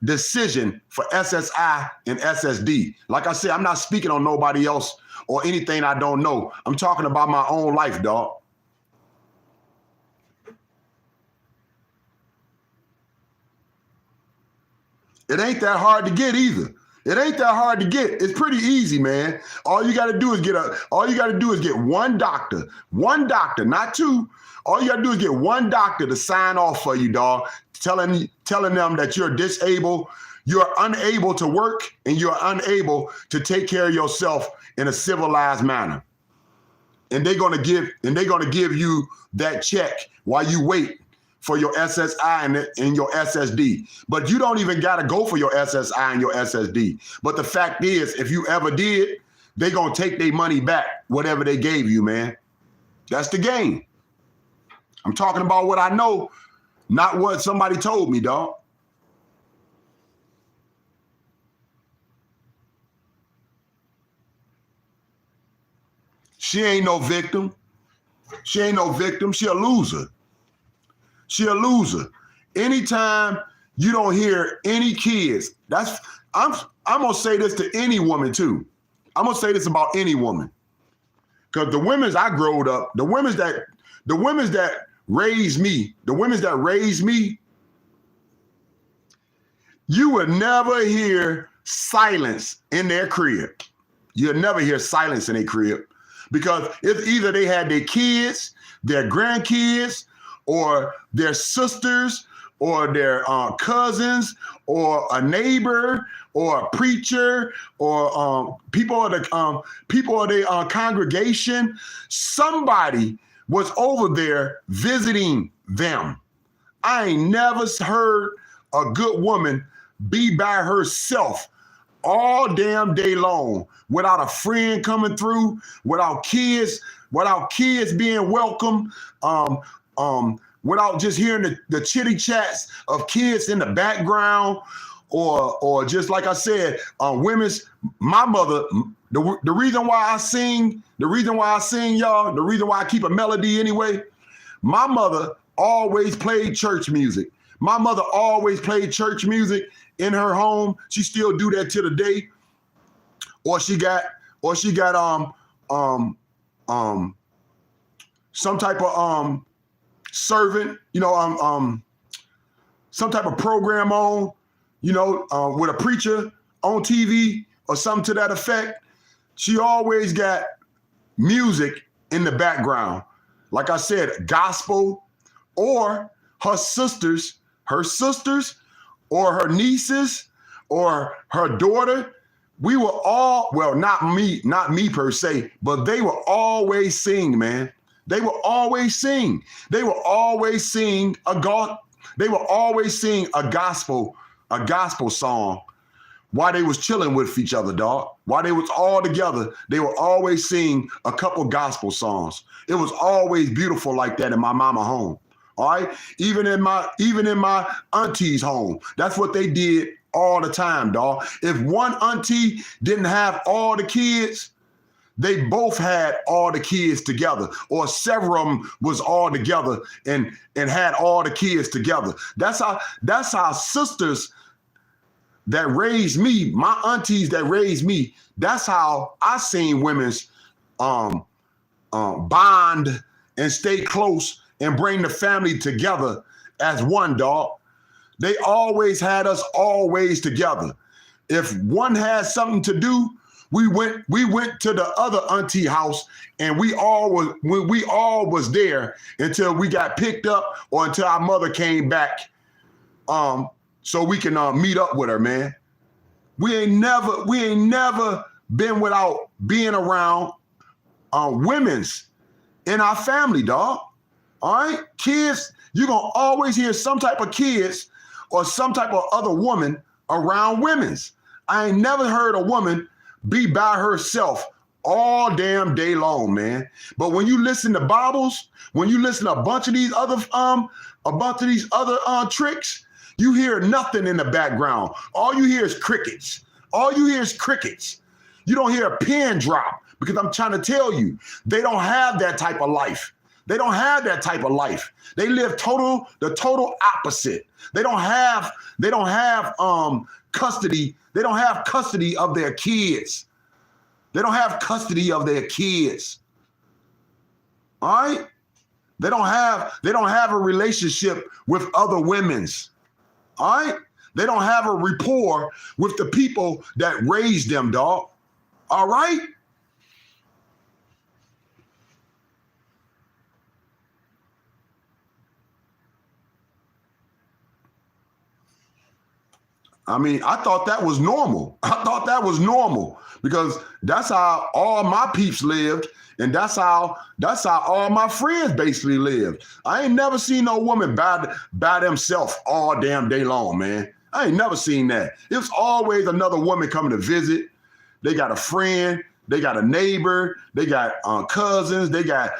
decision for SSI and SSD. Like I said, I'm not speaking on nobody else or anything I don't know. I'm talking about my own life, dog. It ain't that hard to get either. It ain't that hard to get. It's pretty easy, man. All you got to do is get one doctor, not two. All you got to do is get one doctor to sign off for you, dog, telling them that you're disabled, you're unable to work, and you're unable to take care of yourself in a civilized manner. And they're gonna give you that check while you wait for your SSI and your SSD. But you don't even gotta go for your SSI and your SSD. But the fact is, if you ever did, they're gonna take their money back, whatever they gave you, man. That's the game. I'm talking about what I know, not what somebody told me, dog. She ain't no victim. She ain't no victim. She a loser. She a loser. Anytime you don't hear any kids, I'm gonna say this to any woman too. I'm gonna say this about any woman. Because the women I growed up, the women that raised me, you would never hear silence in their crib. You'll never hear silence in their crib. Because it's either they had their kids, their grandkids, or their sisters, or their cousins, or a neighbor, or a preacher, or people of the congregation. Somebody was over there visiting them. I ain't never heard a good woman be by herself all damn day long without a friend coming through, without kids being welcome, without just hearing the chitty chats of kids in the background, or just like I said, my mother, the reason why I sing, y'all, the reason why I keep a melody anyway, my mother always played church music. My mother always played church music in her home. She still do that to the day. Or she got some type of servant, some type of program on, with a preacher on TV or something to that effect. She always got music in the background. Like I said, gospel, or her sisters, or her nieces, or her daughter. We were all, well, not me per se, but they were always sing, man. They were always sing. They were always sing a gospel song while they was chilling with each other, dog. While they was all together, they would always sing a couple gospel songs. It was always beautiful like that in my mama home. All right. Even in my auntie's home, that's what they did all the time, dog. If one auntie didn't have all the kids, they both had all the kids together, or several of them was all together and had all the kids together. That's how sisters that raised me, my aunties that raised me, that's how I seen women's bond and stay close and bring the family together as one, dog. They always had us always together. If one had something to do, we went to the other auntie house, and we all was there until we got picked up or until our mother came back, so we can meet up with her, man. We ain't never been without being around women's in our family, dog. All right, kids, you're gonna always hear some type of kids or some type of other woman around women's. I ain't never heard a woman be by herself all damn day long, man. But when you listen to Bibles, when you listen to a bunch of these other tricks, you hear nothing in the background. All you hear is crickets. You don't hear a pin drop, because I'm trying to tell you, they don't have that type of life. They don't have that type of life. They live the total opposite. They don't have custody. They don't have custody of their kids. They don't have custody of their kids. All right? They don't have a relationship with other women's. All right? They don't have a rapport with the people that raised them, dog. All right? I mean, I thought that was normal. I thought that was normal because that's how all my peeps lived, and that's how all my friends basically lived. I ain't never seen no woman by themselves all damn day long, man. I ain't never seen that. It was always another woman coming to visit. They got a friend, they got a neighbor, they got cousins, they got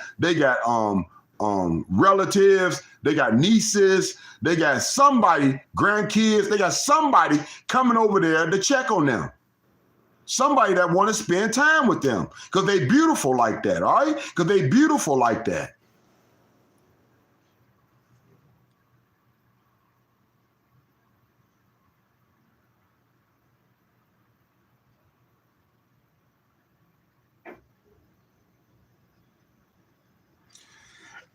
relatives, they got nieces, they got somebody, grandkids, they got somebody coming over there to check on them. Somebody that want to spend time with them because they beautiful like that, all right? Because they beautiful like that.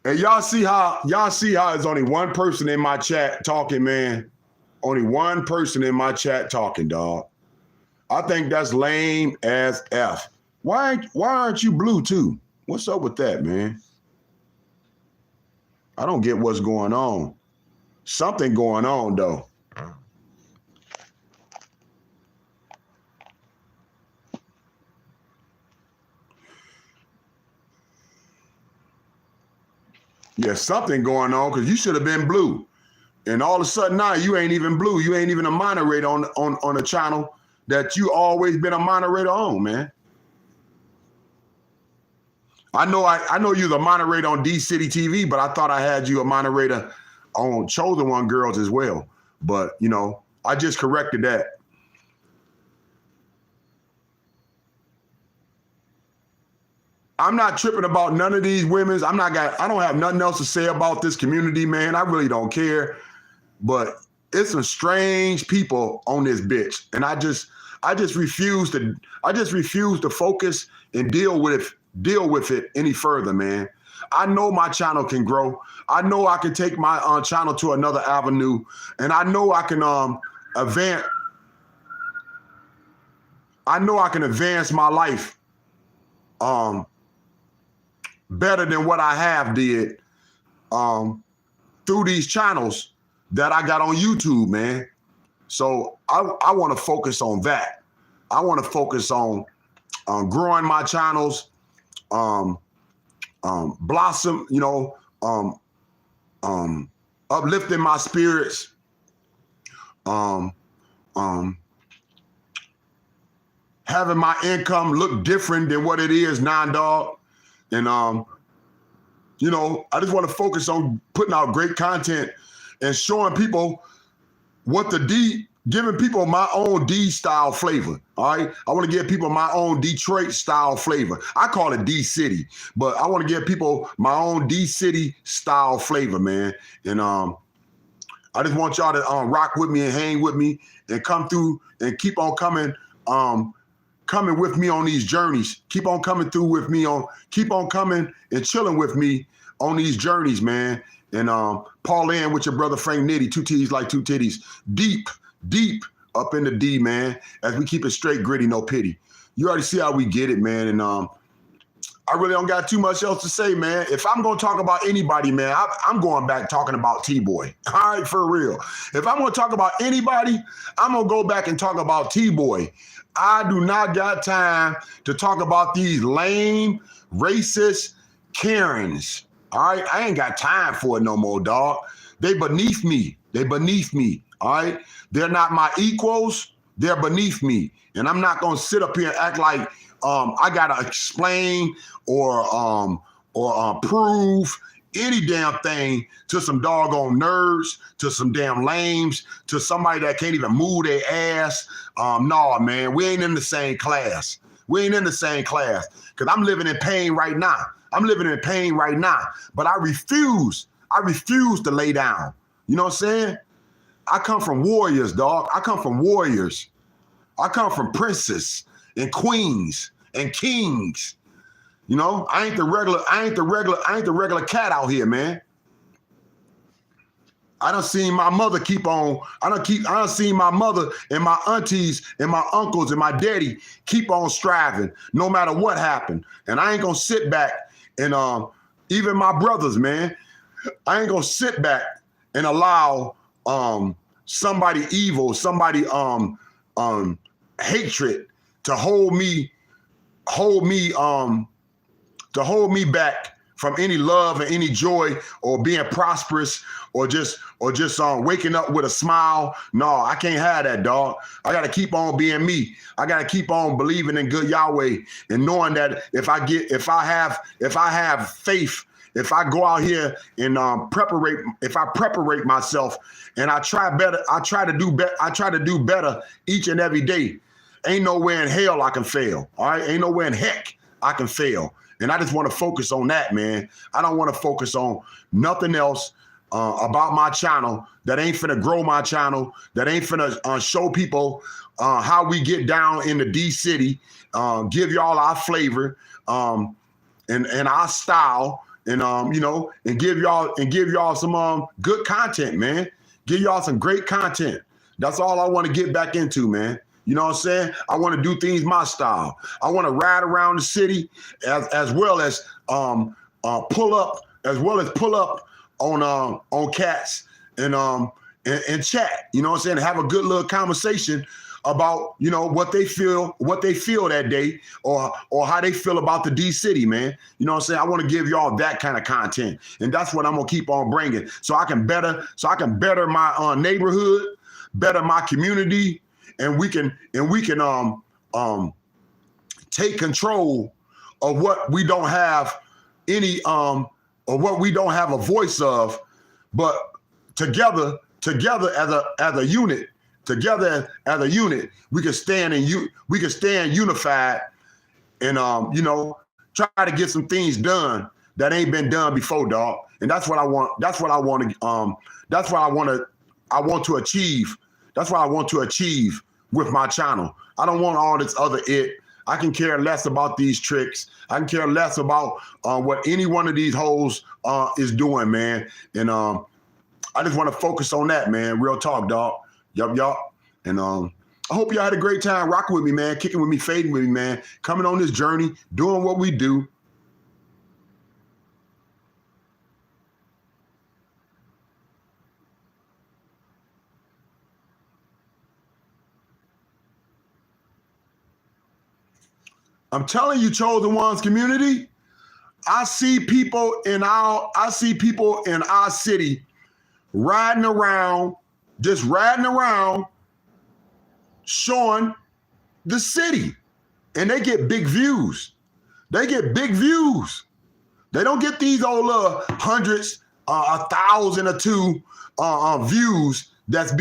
And y'all see how there's only one person in my chat talking, man. Only one person in my chat talking, dog. I think that's lame as F. Why aren't you blue too? What's up with that, man? I don't get what's going on. Something going on though. Yeah, something going on because you should have been blue. And all of a sudden now you ain't even blue. You ain't even a moderator on a channel that you always been a moderator on, man. I know you're the moderator on D City TV, but I thought I had you a moderator on Chosen One Girls as well. But, you know, I just corrected that. I'm not tripping about none of these women's. I don't have nothing else to say about this community, man. I really don't care. But it's some strange people on this bitch. And I just refuse to focus and deal with it any further, man. I know my channel can grow. I know I can take my channel to another avenue, and I know I can advance. I know I can advance my life better than what I have did through these channels that I got on YouTube, man. So I want to focus on that. I want to focus on growing my channels, blossom, you know, uplifting my spirits, having my income look different than what it is now, dog. And you know, I just want to focus on putting out great content and showing people giving people my own D style flavor. All right. I want to give people my own Detroit style flavor. I call it D City, but I want to give people my own D City style flavor, man. And I just want y'all to rock with me and hang with me and come through and keep on coming with me on these journeys. Keep on coming through with me keep on coming and chilling with me on these journeys, man. And Paul Ann with your brother Frank Nitty, two T's like two titties. Deep up in the D, man, as we keep it straight, gritty, no pity. You already see how we get it, man. And I really don't got too much else to say, man. If I'm going to talk about anybody, man, I'm going back talking about T-Boy. All right, for real. If I'm going to talk about anybody, I'm going to go back and talk about T-Boy. I do not got time to talk about these lame, racist Karens. All right, I ain't got time for it no more, dog. They beneath me. All right, they're not my equals. They're beneath me, and I'm not gonna sit up here and act like I gotta explain or prove any damn thing to some doggone nerds, to some damn lames, to somebody that can't even move their ass. No, man, we ain't in the same class. We ain't in the same class because I'm living in pain right now. I'm living in pain right now, but I refuse to lay down. You know what I'm saying? I come from warriors, dog. I come from warriors. I come from princes and queens and kings. You know, I ain't the regular cat out here, man. I done seen my mother I done seen my mother and my aunties and my uncles and my daddy keep on striving no matter what happened. And I ain't gonna sit back and even my brothers, man, I ain't gonna sit back and allow somebody evil, somebody hatred to hold me back from any love and any joy or being prosperous or just waking up with a smile. No, I can't have that, dog. I got to keep on being me. I got to keep on believing in good Yahweh and knowing that if I have faith, if I go out here and preparate myself and I try to do better each and every day, ain't nowhere in hell I can fail. All right, ain't nowhere in heck I can fail. And I just want to focus on that, man. I don't want to focus on nothing else about my channel that ain't finna grow my channel, that ain't finna show people how we get down in the D City, give y'all our flavor and our style, and you know, and give y'all some good content, man. Give y'all some great content. That's all I want to get back into, man. You know what I'm saying? I want to do things my style. I want to ride around the city as well as pull up on cats and chat. You know what I'm saying? Have a good little conversation about, you know, what they feel that day or how they feel about the D City, man. You know what I'm saying? I want to give y'all that kind of content, and that's what I'm gonna keep on bringing, so I can better my neighborhood, better my community. And we can take control of what we don't have or what we don't have a voice of, but together as a unit, we can stand unified and you know, try to get some things done that ain't been done before, dog. And that's what I want. That's what I want to achieve. That's what I want to achieve with my channel. I don't want all this other it. I can care less about these tricks. I can care less about what any one of these hoes is doing, man. And I just want to focus on that, man. Real talk, dog. Yup. And I hope y'all had a great time rocking with me, man, kicking with me, fading with me, man, coming on this journey, doing what we do. I'm telling you, Chosen Ones community, I see people in our city riding around, showing the city. And they get big views. They don't get these old hundreds, 1,000 or two views that's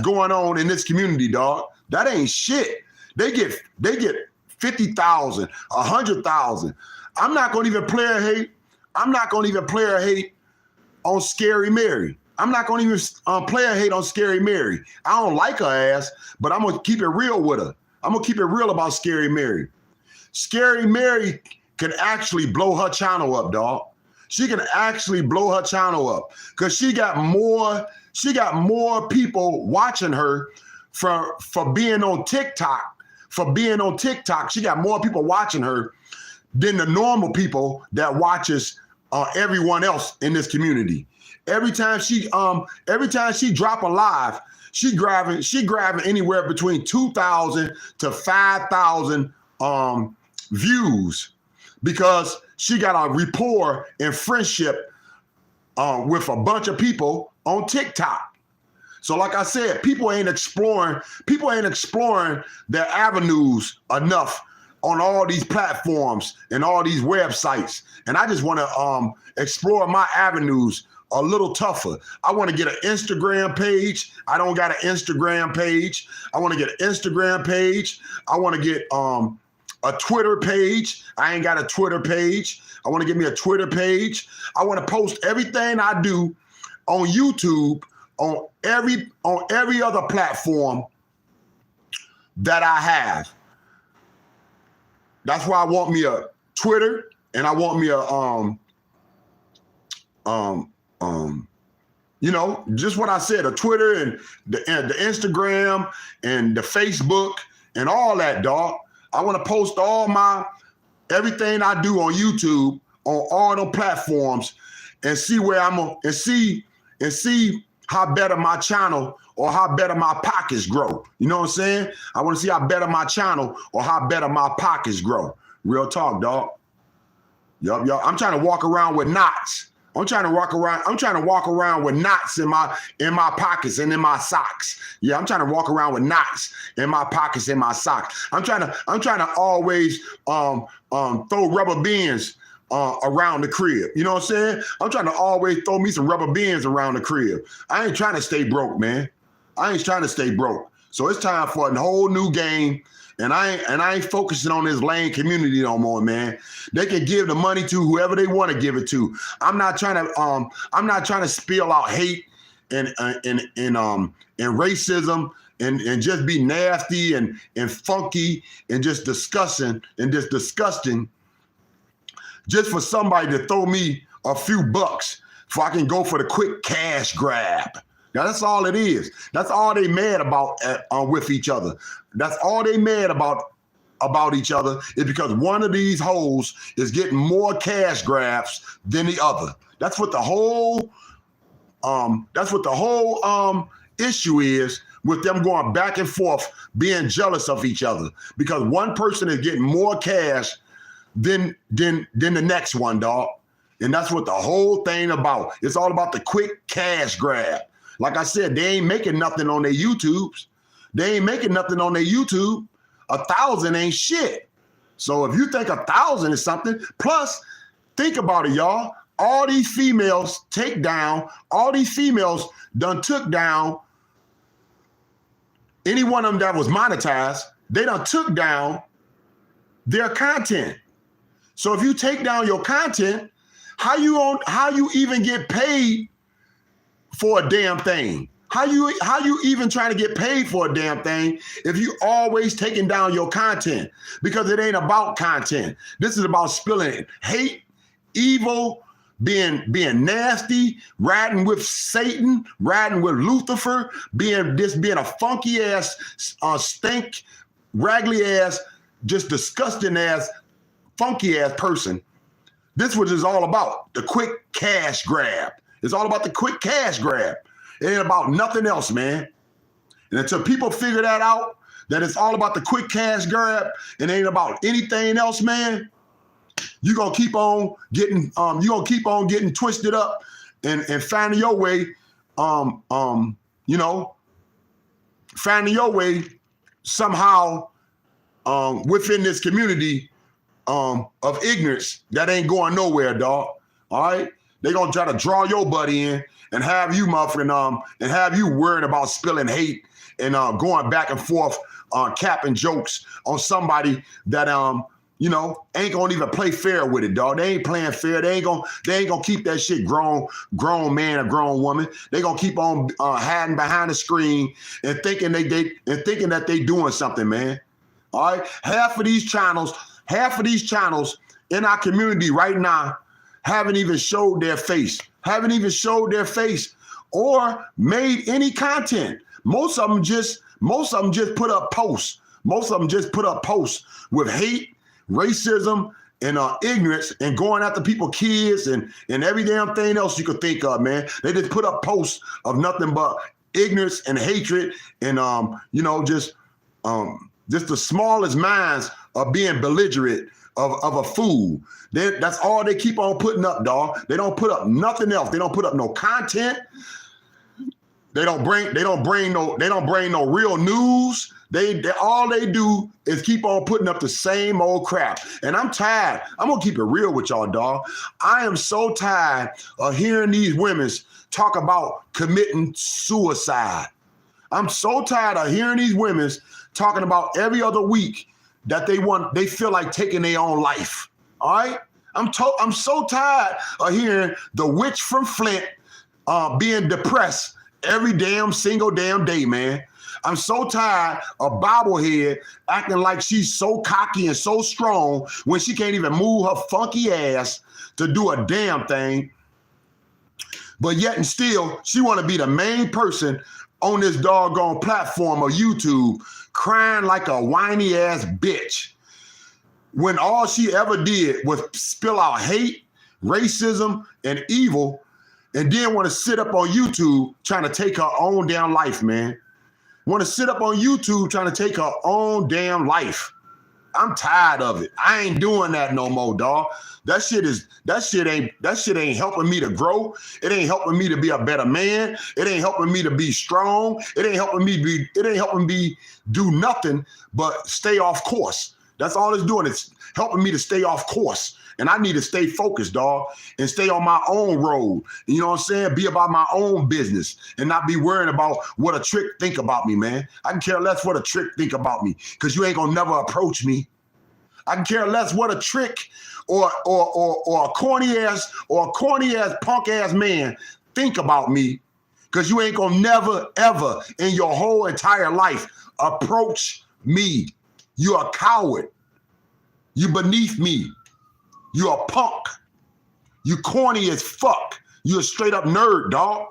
going on in this community, dog. That ain't shit. They get 50,000, 100,000. I'm not gonna even player hate. I'm not gonna even player hate on Scary Mary. I'm not gonna even player hate on Scary Mary. I don't like her ass, but I'm gonna keep it real with her. I'm gonna keep it real about Scary Mary. Scary Mary can actually blow her channel up, dog. She can actually blow her channel up because she got more people watching her for being on TikTok. She got more people watching her than the normal people that watches everyone else in this community. Every time she drop a live, she grabbing anywhere between 2,000 to 5,000 views because she got a rapport and friendship with a bunch of people on TikTok. So like I said, people ain't exploring their avenues enough on all these platforms and all these websites. And I just want to explore my avenues a little tougher. I want to get an Instagram page. I don't got an Instagram page. I want to get an Instagram page. I want to get a Twitter page. I ain't got a Twitter page. I want to get me a Twitter page. I want to post everything I do on YouTube, on every other platform that I have. That's why I want me a Twitter, and I want me a you know, just what I said, a Twitter and the Instagram and the Facebook and all that, dog. I want to post everything I do on YouTube on all the platforms and see where and see how better my channel or how better my pockets grow. You know what I'm saying? I want to see how better my channel or how better my pockets grow. Real talk, dog. Yup. I'm trying to walk around with knots. I'm trying to walk around with knots in my pockets and in my socks. Yeah, I'm trying to walk around with knots in my pockets and my socks. I'm trying to always throw rubber bands around the crib. You know what I'm saying? I'm trying to always throw me some rubber bands around the crib. I ain't trying to stay broke, man. I ain't trying to stay broke. So it's time for a whole new game. And I ain't focusing on this lame community no more, man. They can give the money to whoever they want to give it to. I'm not trying to spill out hate and racism and just be nasty and funky and just disgusting just for somebody to throw me a few bucks so I can go for the quick cash grab. Now, that's all it is. That's all they mad about with each other. That's all they mad about each other is because one of these hoes is getting more cash grabs than the other. That's what the whole issue is with them going back and forth, being jealous of each other because one person is getting more cash than the next one, dog. And that's what the whole thing about. It's all about the quick cash grab. Like I said, they ain't making nothing on their YouTubes. They ain't making nothing on their YouTube. 1,000 ain't shit. So if you think 1,000 is something, plus think about it, y'all. All these females done took down any one of them that was monetized. They done took down their content. So if you take down your content, how you even get paid for a damn thing? How you even trying to get paid for a damn thing if you always taking down your content? Because it ain't about content. This is about spilling hate, evil, being nasty, riding with Satan, riding with Lucifer, being a funky ass, stink, raggedy ass, just disgusting ass, funky ass person. This what it's all about, the quick cash grab. It's all about the quick cash grab. It ain't about nothing else, man. And until people figure that out, that it's all about the quick cash grab and it ain't about anything else, man, you're gonna keep on getting twisted up and finding your way, finding your way somehow within this community of ignorance that ain't going nowhere, dog. All right? They're gonna try to draw your buddy in and have you motherfucking and have you worried about spilling hate and going back and forth capping jokes on somebody that ain't gonna even play fair with it, dog. They ain't playing fair. They ain't gonna keep that shit grown man or grown woman. They gonna keep on hiding behind the screen and thinking that they doing something, man. All right, half of these channels in our community right now haven't even showed their face, or made any content. Most of them just put up posts. With hate, racism, and ignorance, and going after people's kids and every damn thing else you could think of, man. They just put up posts of nothing but ignorance and hatred, and just the smallest minds of being belligerent of a fool. That's all they keep on putting up, dog. They don't put up nothing else. They don't put up no content. They don't bring no real news. All they do is keep on putting up the same old crap. And I'm tired. I'm gonna keep it real with y'all, dog. I am so tired of hearing these women talk about committing suicide. I'm so tired of hearing these women talking about every other week that they feel like taking their own life. All right? I'm so tired of hearing the witch from Flint being depressed every single damn day, man. I'm so tired of Bobblehead acting like she's so cocky and so strong when she can't even move her funky ass to do a damn thing. But yet and still, she want to be the main person on this doggone platform of YouTube crying like a whiny ass bitch when all she ever did was spill out hate, racism, and evil, and then want to sit up on YouTube trying to take her own damn life, man. Want to sit up on YouTube trying to take her own damn life. I'm tired of it. I ain't doing that no more, dog. That shit ain't helping me to grow. It ain't helping me to be a better man. It ain't helping me to be strong. It ain't helping me do nothing but stay off course. That's all it's doing. It's helping me to stay off course. And I need to stay focused, dog, and stay on my own road. You know what I'm saying? Be about my own business and not be worrying about what a trick think about me, man. I can care less what a trick think about me because you ain't gonna never approach me. I can care less what a trick or a corny ass punk ass man think about me because you ain't gonna never ever in your whole entire life approach me. You're a coward. You beneath me. You're a punk. You corny as fuck. You're a straight up nerd, dog.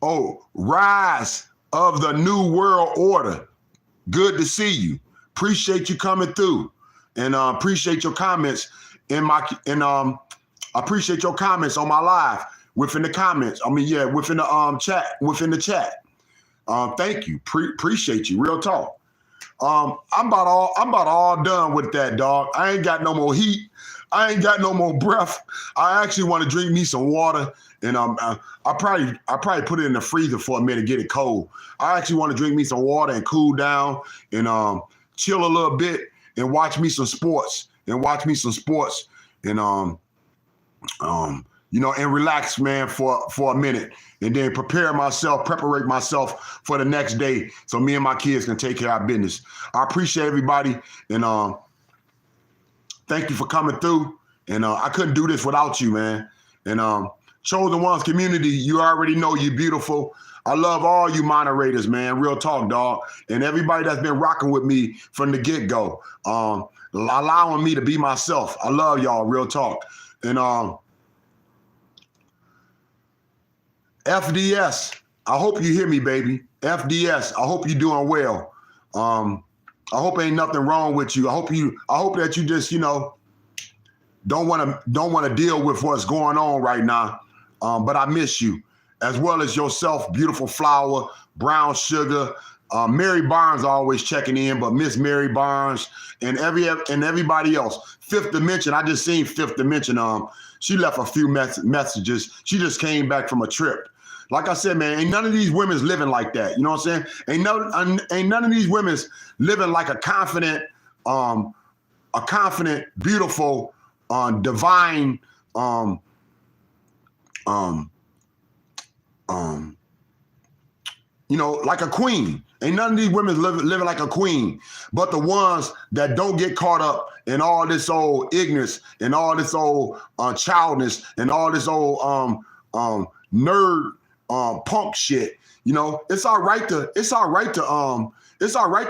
Oh, rise of the new world order. Good to see you. Appreciate you coming through, and appreciate your comments I appreciate your comments on my live within the comments. I mean, yeah, within the chat. Thank you. Appreciate you. Real talk. I'm about all done with that, dog. I ain't got no more heat. I ain't got no more breath. I actually want to drink me some water, and I probably put it in the freezer for a minute, get it cold. I actually want to drink me some water and cool down and chill a little bit and watch me some sports and and relax, man, for a minute, and then preparate myself for the next day so me and my kids can take care of our business. I appreciate everybody, and thank you for coming through. And I couldn't do this without you, man. And Chosen Ones community, you already know you're beautiful. I love all you moderators, man. Real talk, dog. And everybody that's been rocking with me from the get-go, allowing me to be myself. I love y'all, real talk. And FDS, I hope you hear me, baby. FDS, I hope you're doing well. I hope ain't nothing wrong with you. I hope that you just, don't want to deal with what's going on right now. But I miss you, as well as yourself, beautiful flower, brown sugar. Mary Barnes always checking in, but Miss Mary Barnes and everybody else. Fifth Dimension, I just seen Fifth Dimension. She left a few messages. She just came back from a trip. Like I said, man, ain't none of these women's living like that. You know what I'm saying? Ain't none of these women's living like a confident, beautiful, divine, like a queen. Ain't none of these women living like a queen, but the ones that don't get caught up in all this old ignorance and all this old childness and all this old nerd punk shit. It's all right to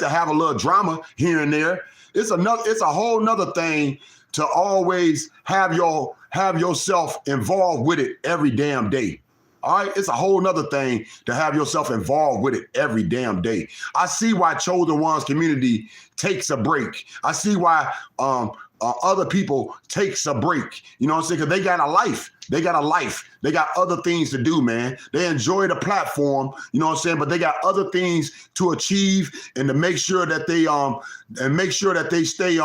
have a little drama here and there. It's a whole nother thing to always have yourself involved with it every damn day. All right, it's a whole nother thing to have yourself involved with it every damn day. I see why Chosen Ones community takes a break. I see why other people takes a break. You know what I'm saying? Because they got a life. They got other things to do, man. They enjoy the platform, you know what I'm saying? But they got other things to achieve and to make sure that they stay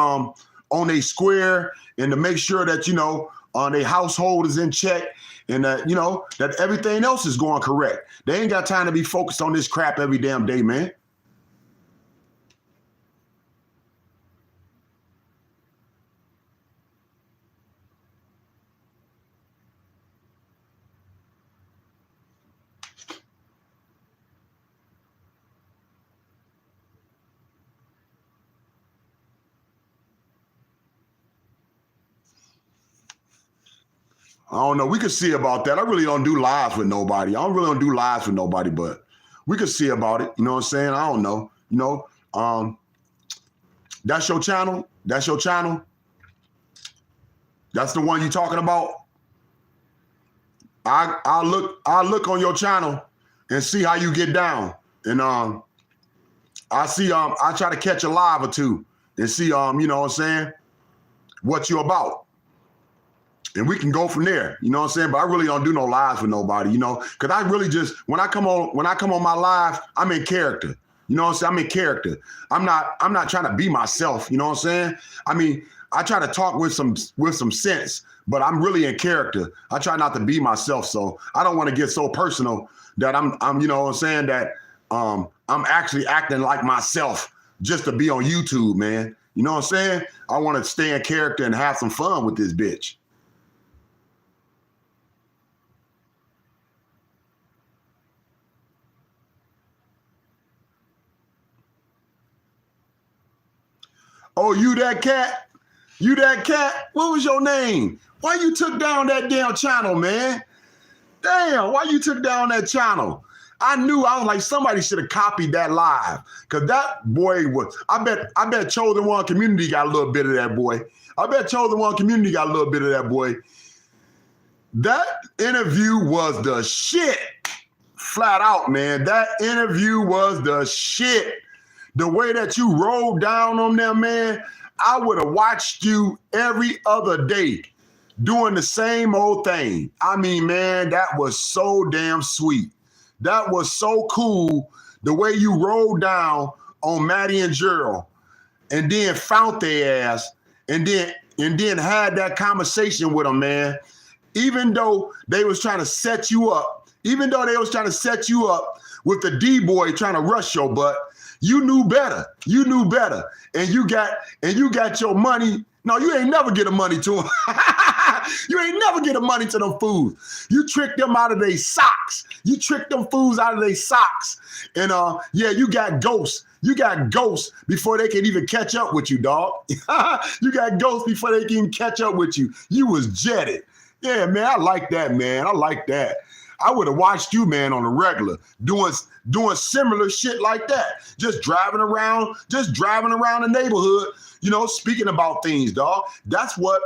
on a square and to make sure that, you know, their household is in check and that, you know, that everything else is going correct. They ain't got time to be focused on this crap every damn day, man. I don't know. We could see about that. I really don't do lives with nobody. I don't do lives with nobody, but we could see about it. You know what I'm saying? I don't know. You know, that's your channel. That's your channel. That's the one you talking about. I'll look on your channel and see how you get down. And I see I try to catch a live or two and see you know what I'm saying, what you about. And we can go from there, you know what I'm saying? But I really don't do no lives with nobody, you know, because I really just when I come on my live, I'm in character. You know what I'm saying? I'm in character. I'm not trying to be myself, you know what I'm saying? I mean, I try to talk with some sense, but I'm really in character. I try not to be myself, so I don't want to get so personal that I'm you know what I'm saying, that I'm actually acting like myself just to be on YouTube, man. You know what I'm saying? I want to stay in character and have some fun with this bitch. Oh, you that cat? You that cat? What was your name? Why you took down that damn channel, man? Damn, why you took down that channel? I was like, somebody should have copied that live. Cause that boy was, I bet Chosen One Community got a little bit of that boy. I bet Chosen One Community got a little bit of that boy. That interview was the shit. Flat out, man. That interview was the shit. The way that you rolled down on them, man, I would have watched you every other day doing the same old thing. I mean, man, that was so damn sweet. That was so cool, the way you rolled down on Maddie and Gerald and then found their ass and then had that conversation with them, man. Even though they was trying to set you up, with the D-boy trying to rush your butt, you knew better. You knew better. And you got your money. No, you ain't never get the money to them. You ain't never get the money to them fools. You tricked them out of their socks. You tricked them fools out of their socks. And yeah, you got ghosts. You got ghosts before they can even catch up with you, dog. You got ghosts before they can catch up with you. You was jetted. Yeah, man, I like that, man. I like that. I would have watched you, man, on the regular, doing similar shit like that. Just driving around the neighborhood, you know, speaking about things, dog. That's what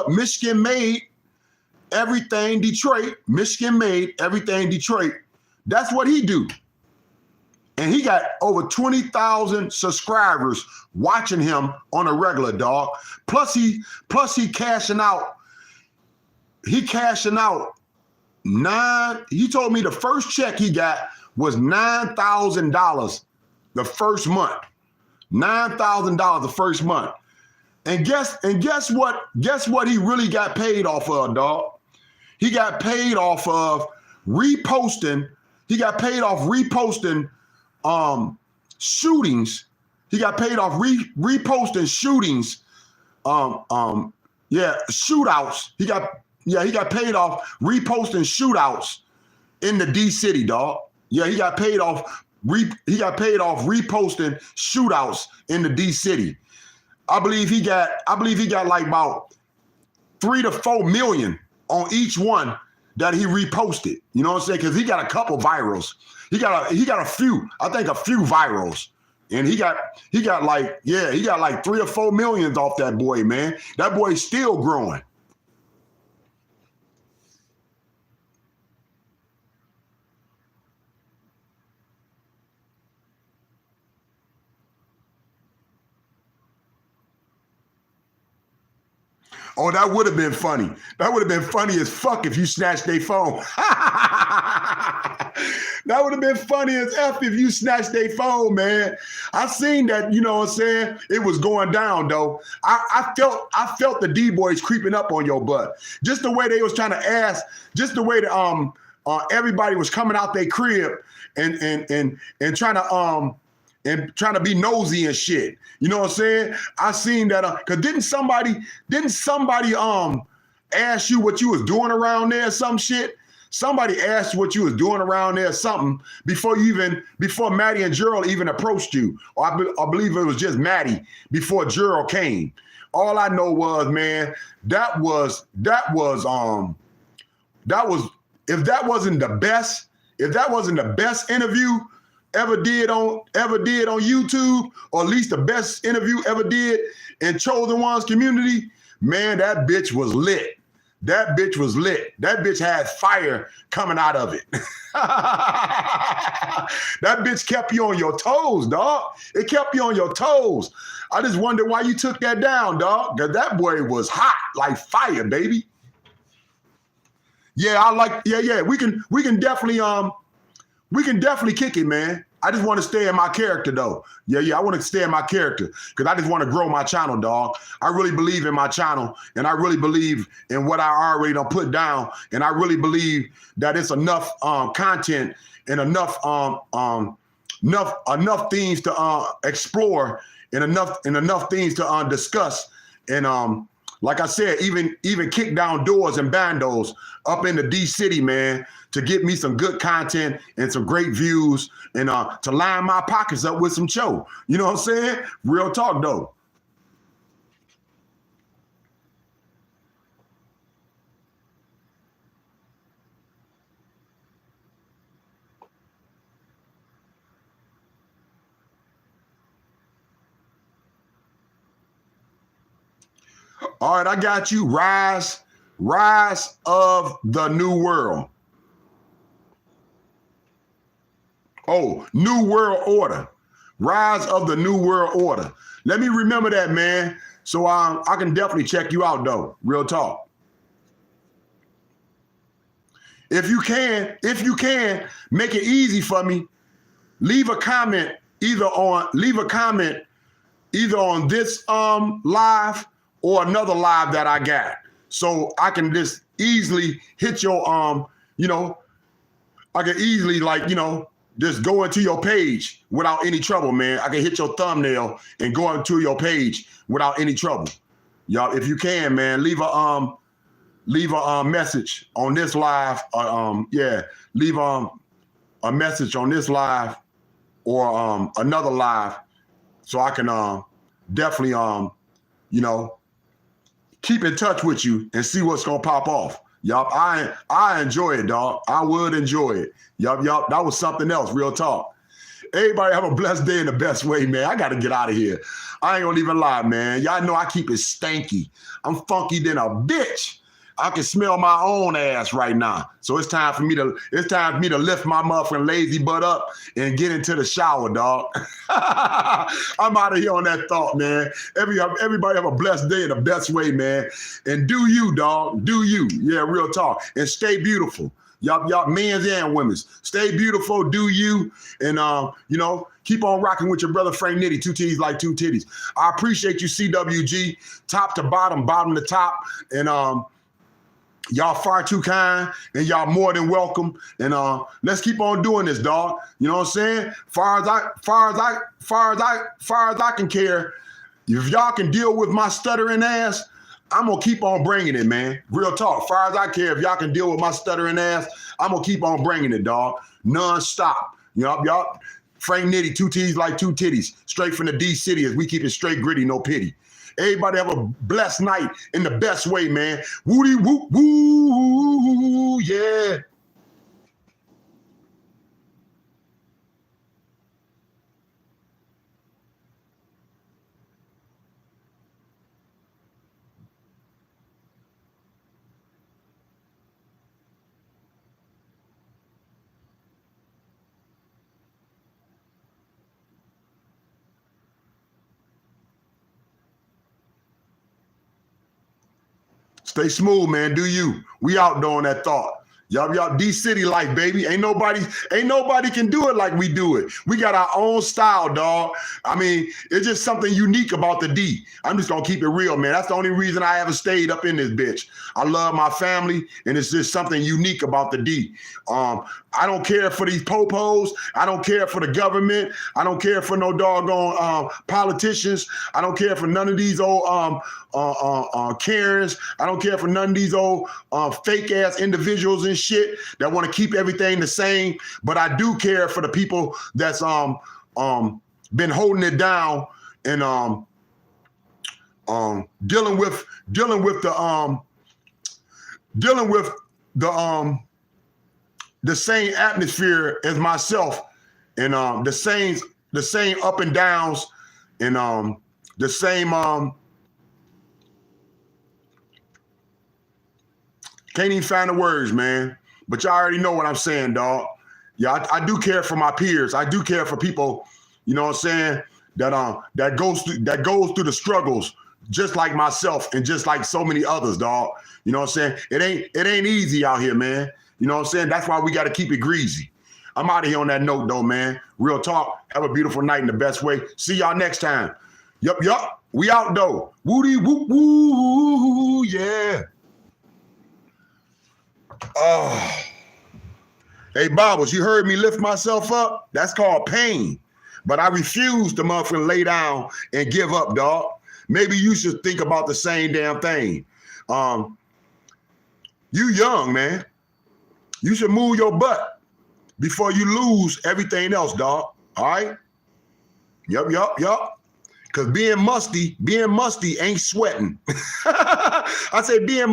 Michigan made everything Detroit. Michigan made everything Detroit. That's what he do. And he got over 20,000 subscribers watching him on a regular, dog. Plus he cashing out. He told me the first check he got was $9,000 the first month. $9,000 the first month. And guess what he really got paid off of, dog? He got paid off of reposting. He got paid off reposting shootings. He got paid off reposting shootings. Shootouts. He got paid off reposting shootouts in the D city, dog. Yeah, he got paid off reposting shootouts in the D city. I believe he got like about 3 to 4 million on each one that he reposted. You know what I'm saying? Because he got a couple virals. He got a few virals. And he got like 3 or 4 millions off that boy, man. That boy's still growing. Oh, that would have been funny. That would have been funny as fuck if you snatched their phone. That would have been funny as F if you snatched their phone, man. I seen that, you know what I'm saying? It was going down, though. I felt the D-boys creeping up on your butt. Just the way they was trying to ask, just the way that everybody was coming out their crib and trying to be nosy and shit. You know what I'm saying? I seen that cause didn't somebody ask you what you was doing around there or some shit? Somebody asked you what you was doing around there or something before Maddie and Gerald even approached you. Or I believe it was just Maddie before Gerald came. All I know was, man, that was if that wasn't the best interview ever did on YouTube, or at least the best interview ever did in Chosen One's community, man, that bitch was lit. That bitch was lit. That bitch had fire coming out of it. That bitch kept you on your toes, dog. It kept you on your toes. I just wonder why you took that down, dog. Because that boy was hot like fire, baby. Yeah, we can definitely kick it, man. I just want to stay in my character, though. Yeah, I want to stay in my character because I just want to grow my channel, dog. I really believe in my channel, and I really believe in what I already done put down, and I really believe that it's enough content and enough things to explore and enough things to discuss. And like I said, even kick down doors and bandos up in the D City, man, to get me some good content and some great views and to line my pockets up with some show. You know what I'm saying? Real talk, though. All right, I got you. Rise of the New World. Oh, New World Order. Rise of the New World Order. Let me remember that, man. So I can definitely check you out, though. Real talk. If you can, make it easy for me. Leave a comment either on this live or another live that I got. So I can just easily hit your I can easily just go into your page without any trouble, man. I can hit your thumbnail and go into your page without any trouble. Y'all, if you can, man, leave a message on this live. Leave a message on this live or another live, so I can definitely keep in touch with you and see what's gonna pop off. Yup, I enjoy it, dog. I would enjoy it. Yup, that was something else. Real talk. Everybody have a blessed day in the best way, man. I gotta get out of here. I ain't gonna even lie, man. Y'all know I keep it stanky. I'm funky than a bitch. I can smell my own ass right now. So it's time for me to lift my motherfucking lazy butt up and get into the shower, dog. I'm out of here on that thought, man. Everybody have a blessed day in the best way, man. And do you, dog. Do you. Yeah, real talk. And stay beautiful. Y'all, men's and women's. Stay beautiful, do you. And, keep on rocking with your brother Frank Nitty, 2 titties like 2 titties. I appreciate you, CWG, top to bottom, bottom to top. And, y'all far too kind, and y'all more than welcome. And let's keep on doing this, dog. You know what I'm saying? Far as I can care, if y'all can deal with my stuttering ass, I'm gonna keep on bringing it, man. Real talk. Far as I care, if y'all can deal with my stuttering ass, I'm gonna keep on bringing it, dog. Non-stop. Y'all. Frank Nitty, 2 titties like 2 titties. Straight from the D City, as we keep it straight gritty, no pity. Everybody have a blessed night in the best way, man. Woody woo woo, yeah. Stay smooth, man. Do you. We out doing that thought. Yup, D City life, baby. Ain't nobody can do it like we do it. We got our own style, dog. I mean, it's just something unique about the D. I'm just gonna keep it real, man. That's the only reason I ever stayed up in this bitch. I love my family, and it's just something unique about the D. I don't care for these popos. I don't care for the government. I don't care for no doggone politicians. I don't care for none of these old Karens. I don't care for none of these old fake ass individuals and shit that want to keep everything the same. But I do care for the people that's been holding it down and dealing with the same atmosphere as myself, and the same up and downs, and the same can't even find the words, man. But y'all already know what I'm saying, dog. Yeah, I do care for my peers. I do care for people, you know what I'm saying, that goes through the struggles just like myself and just like so many others, dog. You know what I'm saying? It ain't easy out here, man. You know what I'm saying? That's why we got to keep it greasy. I'm out of here on that note, though, man. Real talk. Have a beautiful night in the best way. See y'all next time. Yup. We out, though. Woody woo woo, yeah. Oh. Hey, Bobbles, you heard me lift myself up? That's called pain. But I refuse to motherfucking lay down and give up, dog. Maybe you should think about the same damn thing. You young, man. You should move your butt before you lose everything else, dog. All right? Yup. Because being musty ain't sweating. I say being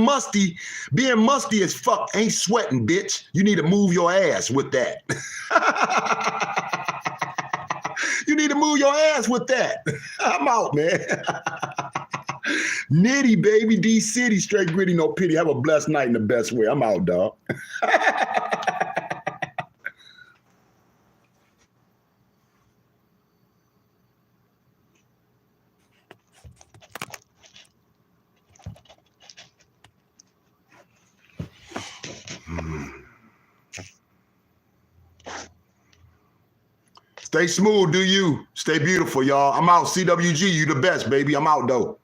musty as fuck ain't sweating, bitch. You need to move your ass with that. You need to move your ass with that. I'm out, man. Nitty, baby, D City, straight gritty, no pity. Have a blessed night in the best way. I'm out, dog. Stay smooth, do you? Stay beautiful, y'all. I'm out. CWG, you the best, baby. I'm out, though.